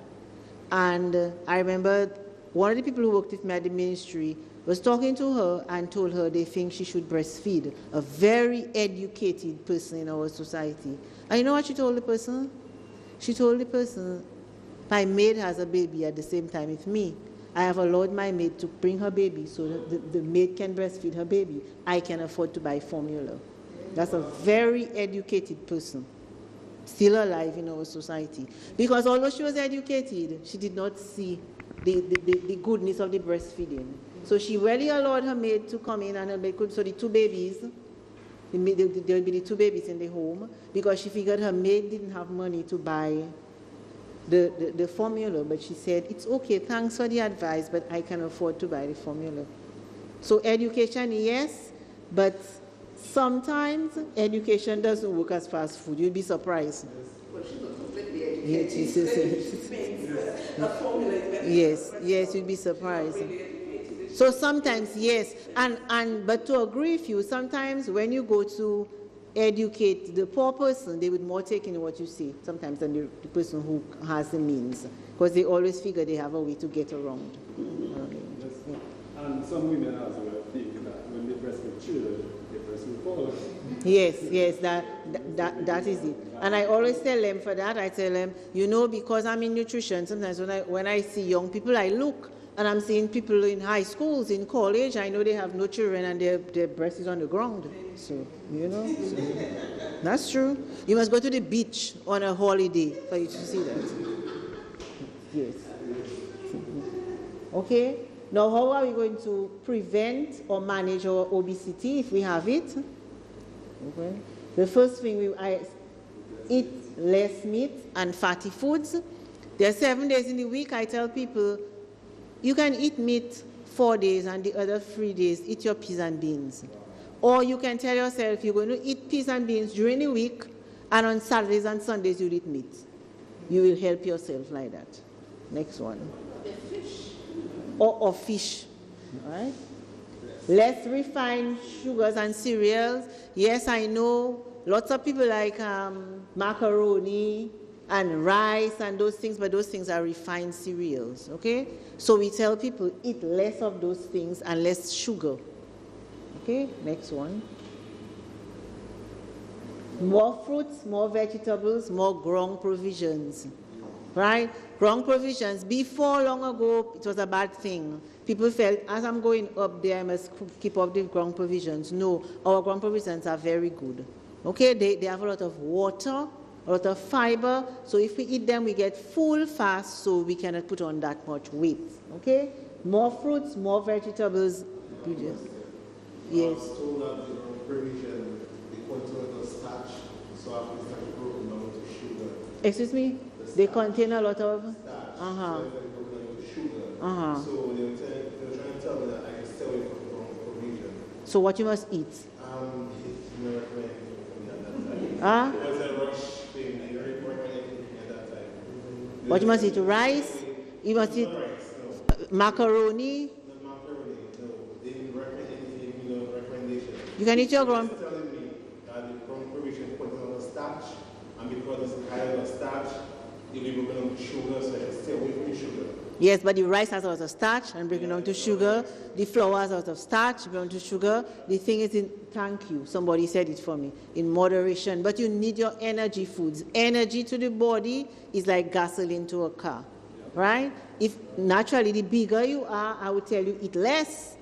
And I remember one of the people who worked with me at the ministry was talking to her and told her they think she should breastfeed, a very educated person in our society. And you know what she told the person? She told the person, my maid has a baby at the same time with me. I have allowed my maid to bring her baby so that the maid can breastfeed her baby. I can afford to buy formula. That's a very educated person, still alive in our society. Because although she was educated, she did not see the goodness of the breastfeeding. So she really allowed her maid to come in and her maid could, so the two babies, there will be the two babies in the home, because she figured her maid didn't have money to buy the formula, but she said, it's okay, thanks for the advice, but I can afford to buy the formula. So education, yes, but sometimes education doesn't work as fast food. You'll be surprised. Well, she's not completely educated. Yes, yes, you'll be surprised. So sometimes, yes, but to agree with you, sometimes when you go to educate the poor person, they would more take in what you say sometimes than the person who has the means, because they always figure they have a way to get around. Yes. And some women as well think that when they breastfeed children, they breastfeed fall. Yes, that is it. And I always tell them for that, I tell them, you know, because I'm in nutrition, sometimes when I see young people, I look, and I'm seeing people in high schools, in college, I know they have no children and their breast is on the ground. So, you know, that's true. You must go to the beach on a holiday for you to see that. Yes. Okay. Now, how are we going to prevent or manage our obesity if we have it? Okay. The first thing, I eat less meat and fatty foods. There are 7 days in the week. I tell people, you can eat meat 4 days and the other 3 days, eat your peas and beans. Or you can tell yourself you're going to eat peas and beans during the week, and on Saturdays and Sundays you'll eat meat. You will help yourself like that. Next one. Or fish. All right? Less refined sugars and cereals. Yes, I know lots of people like macaroni and rice and those things, but those things are refined cereals, okay? So we tell people eat less of those things and less sugar. Okay, next one. More fruits, more vegetables, more ground provisions, right? Ground provisions, before long ago, it was a bad thing. People felt, as I'm going up there, I must keep up the ground provisions. No, our ground provisions are very good. Okay, they have a lot of water, a lot of fiber, so if we eat them, we get full fast, so we cannot put on that much weight. Okay? More fruits, more vegetables. Yes. I was told that the provision, they contain a starch, so after it's not broken down to sugar. Excuse me? They contain a lot of starch. So it's broken down to sugar. So they were trying to tell me that I can stay away from provision. So what you must eat? It's not recommended at that time. It was a rush thing. They didn't recommend anything at that time. What you must eat? Rice? You must eat macaroni? You can eat your ground. Telling me that the ground provision put on a starch, and because it's higher than starch, you'll be broken down to sugar, so I should stay away from the sugar. Yes, but the rice has a lot of starch and breaking down to sugar. The flour has a lot of starch, breaking down to sugar. The thing is thank you, somebody said it for me, in moderation. But you need your energy foods. Energy to the body is like gasoline to a car, right? If naturally the bigger you are, I would tell you eat less.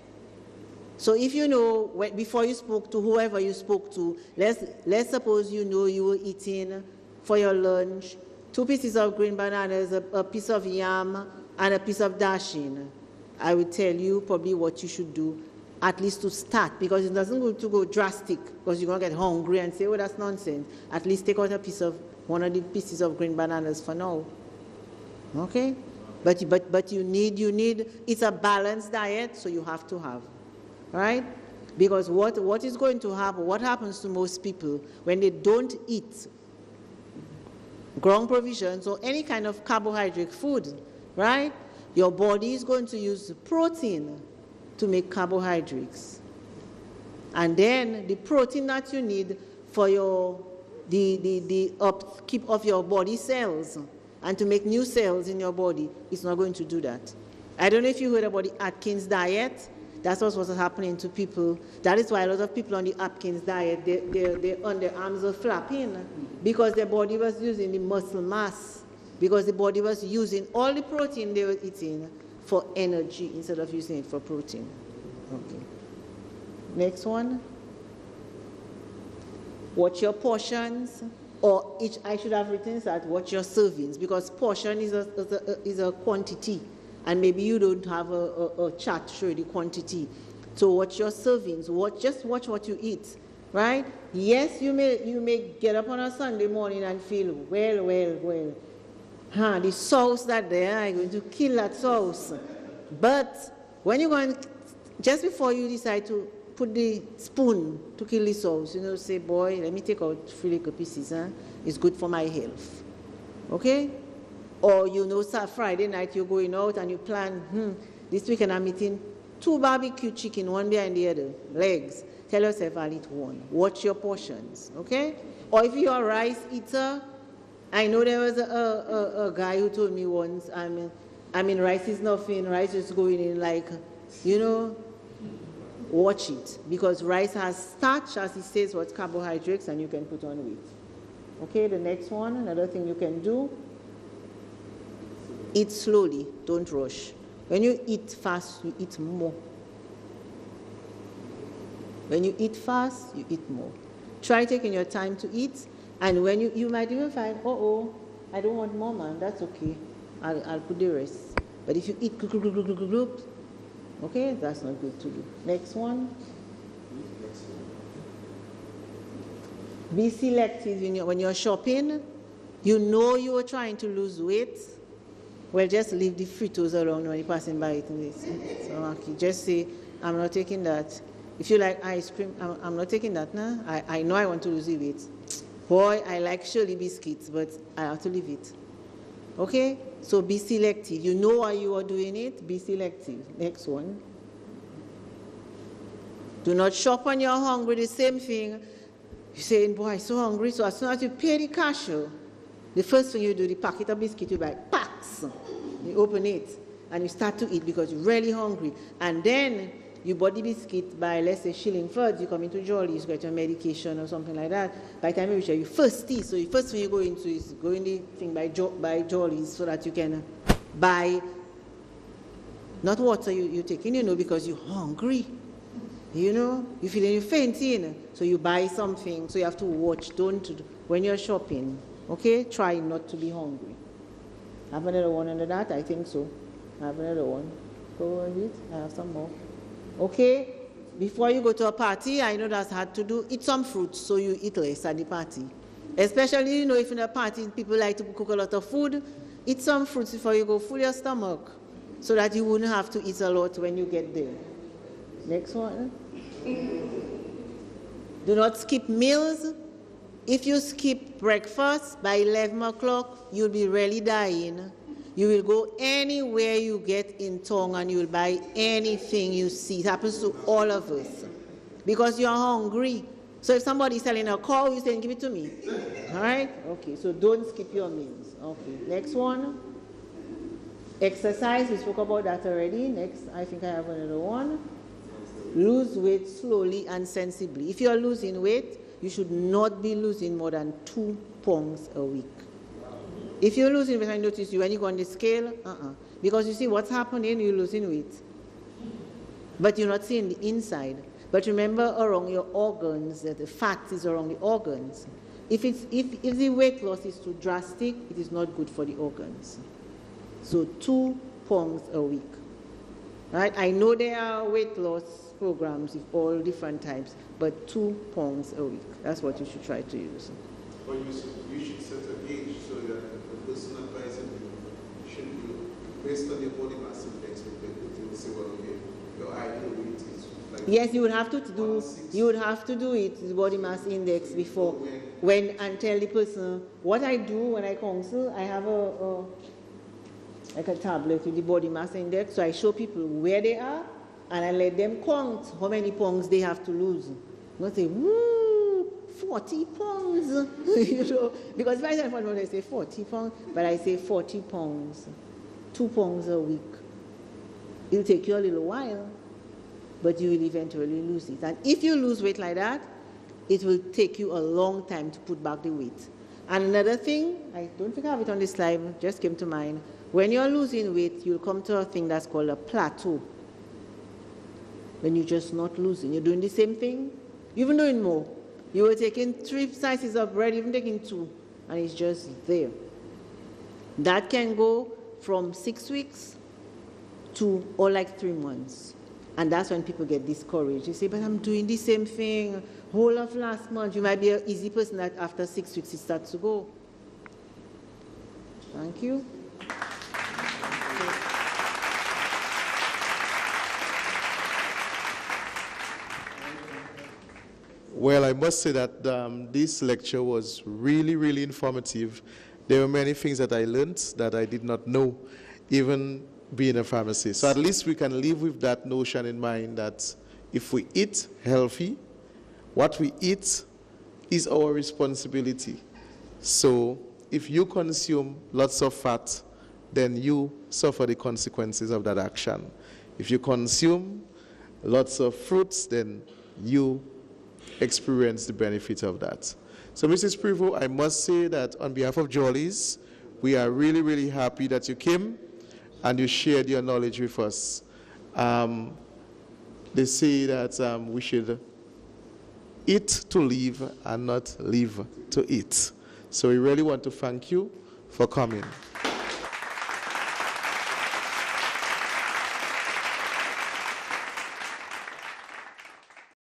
So if you know, before you spoke to whoever you spoke to, let's suppose you know you were eating for your lunch 2 pieces of green bananas, a piece of yam, and a piece of dashing. I would tell you probably what you should do, at least to start, because it doesn't go to go drastic, because you're going to get hungry and say, oh, that's nonsense. At least take out one of the pieces of green bananas for now. Okay? But you need, it's a balanced diet, so you have to have. Right? Because what is going to happen, what happens to most people when they don't eat ground provisions or any kind of carbohydrate food, right? Your body is going to use protein to make carbohydrates. And then the protein that you need for the upkeep of your body cells and to make new cells in your body is not going to do that. I don't know if you heard about the Atkins diet. That's what was happening to people. That is why a lot of people on the Atkins diet, their underarms are flapping because their body was using the muscle mass, because the body was using all the protein they were eating for energy instead of using it for protein. Okay. Next one. Watch your portions, or I should have written that, watch your servings, because portion is a quantity, and maybe you don't have a chart to show you the quantity. So watch your servings, just watch what you eat, right? Yes, you may get up on a Sunday morning and feel, well, the sauce that there, I'm going to kill that sauce. But when you're going, just before you decide to put the spoon to kill the sauce, say, boy, let me take out 3 little pieces, it's good for my health, okay? Or Friday night you're going out and you plan, this weekend I'm eating 2 barbecue chicken, one behind the other, legs. Tell yourself I'll eat 1. Watch your portions, okay? Or if you're a rice eater, I know there was a guy who told me once, rice is nothing, rice is going in like, watch it, because rice has starch, as it says, what's carbohydrates, and you can put on weight. Okay, the next one, another thing you can do, eat slowly, don't rush. When you eat fast, you eat more. When you eat fast, you eat more. Try taking your time to eat, and when you might even find, I don't want more, man, that's okay. I'll put the rest. But if you eat okay, that's not good to do. Next one. Be selective when you're shopping. You are trying to lose weight. Well, just leave the Fritos around when you're passing by eating this. So, okay, just say, I'm not taking that. If you like ice cream, I'm not taking that now. I know I want to lose the weight. Boy, I like Shirley biscuits, but I have to leave it. Okay? So be selective. You know why you are doing it, be selective. Next one. Do not shop when you're hungry, the same thing. You're saying, boy, I'm so hungry, so as soon as you pay the cash, the first thing you do, the packet of biscuit, you buy packs. You open it, and you start to eat because you're really hungry. And then you bought the biscuit by, let's say, shilling first, you come into Jolly's, you get your medication or something like that. By the time you reach there, you're thirsty, so the first thing you go into is go in the thing by Jolly's so that you can buy, not water you're taking, because you're hungry. You're feeling you're fainting, so you buy something, so you have to watch, when you're shopping, okay? Try not to be hungry. Have another one under that? I think so. Have another one. Go on it. I have some more. Okay? Before you go to a party, I know that's hard to do. Eat some fruits so you eat less at the party. Especially, if in a party people like to cook a lot of food, eat some fruits before you go, fill your stomach, so that you wouldn't have to eat a lot when you get there. Next one. Do not skip meals. If you skip breakfast by 11 o'clock, you'll be really dying. You will go anywhere you get in town and you will buy anything you see. It happens to all of us because you're hungry. So if somebody's selling a cow, you say, give it to me. All right? Okay, so don't skip your meals. Okay, next one. Exercise, we spoke about that already. Next, I think I have another one. Lose weight slowly and sensibly. If you're losing weight, you should not be losing more than 2 pounds a week. If you're losing weight, I notice you when you go on the scale, because you see what's happening, you're losing weight. But you're not seeing the inside. But remember, around your organs, that the fat is around the organs. If the weight loss is too drastic, it is not good for the organs. So 2 pounds a week. Right? I know there are weight loss programs of all different types, but 2 pounds a week. That's what you should try to use. But you should set a gauge so that the person advising you should be based on your body mass index. You will say, well, okay, your ideal weight is like. Yes, you would have to do it, the body mass index before and tell the person what I do when I counsel. I have a tablet with the body mass index, so I show people where they are and I let them count how many pounds they have to lose. Not say, woo, 40 pounds, because if I say 40 pounds, I say 40 pounds, but I say 40 pounds, 2 pounds a week. It'll take you a little while, but you will eventually lose it. And if you lose weight like that, it will take you a long time to put back the weight. And another thing, I don't think I have it on this slide, just came to mind. When you're losing weight, you'll come to a thing that's called a plateau. When you're just not losing, you're doing the same thing, even doing more. You were taking 3 slices of bread, even taking 2, and it's just there. That can go from 6 weeks to or like 3 months. And that's when people get discouraged. They say, but I'm doing the same thing whole of last month. You might be an easy person that after 6 weeks it starts to go. Thank you. Well, I must say that this lecture was really, really informative. There were many things that I learned that I did not know, even being a pharmacist. So at least we can live with that notion in mind that if we eat healthy, what we eat is our responsibility. So if you consume lots of fat, then you suffer the consequences of that action. If you consume lots of fruits, then you experience the benefit of that. So Mrs. Prevost, I must say that on behalf of Jolly's, we are really, really happy that you came and you shared your knowledge with us. They say that we should eat to live and not live to eat. So we really want to thank you for coming.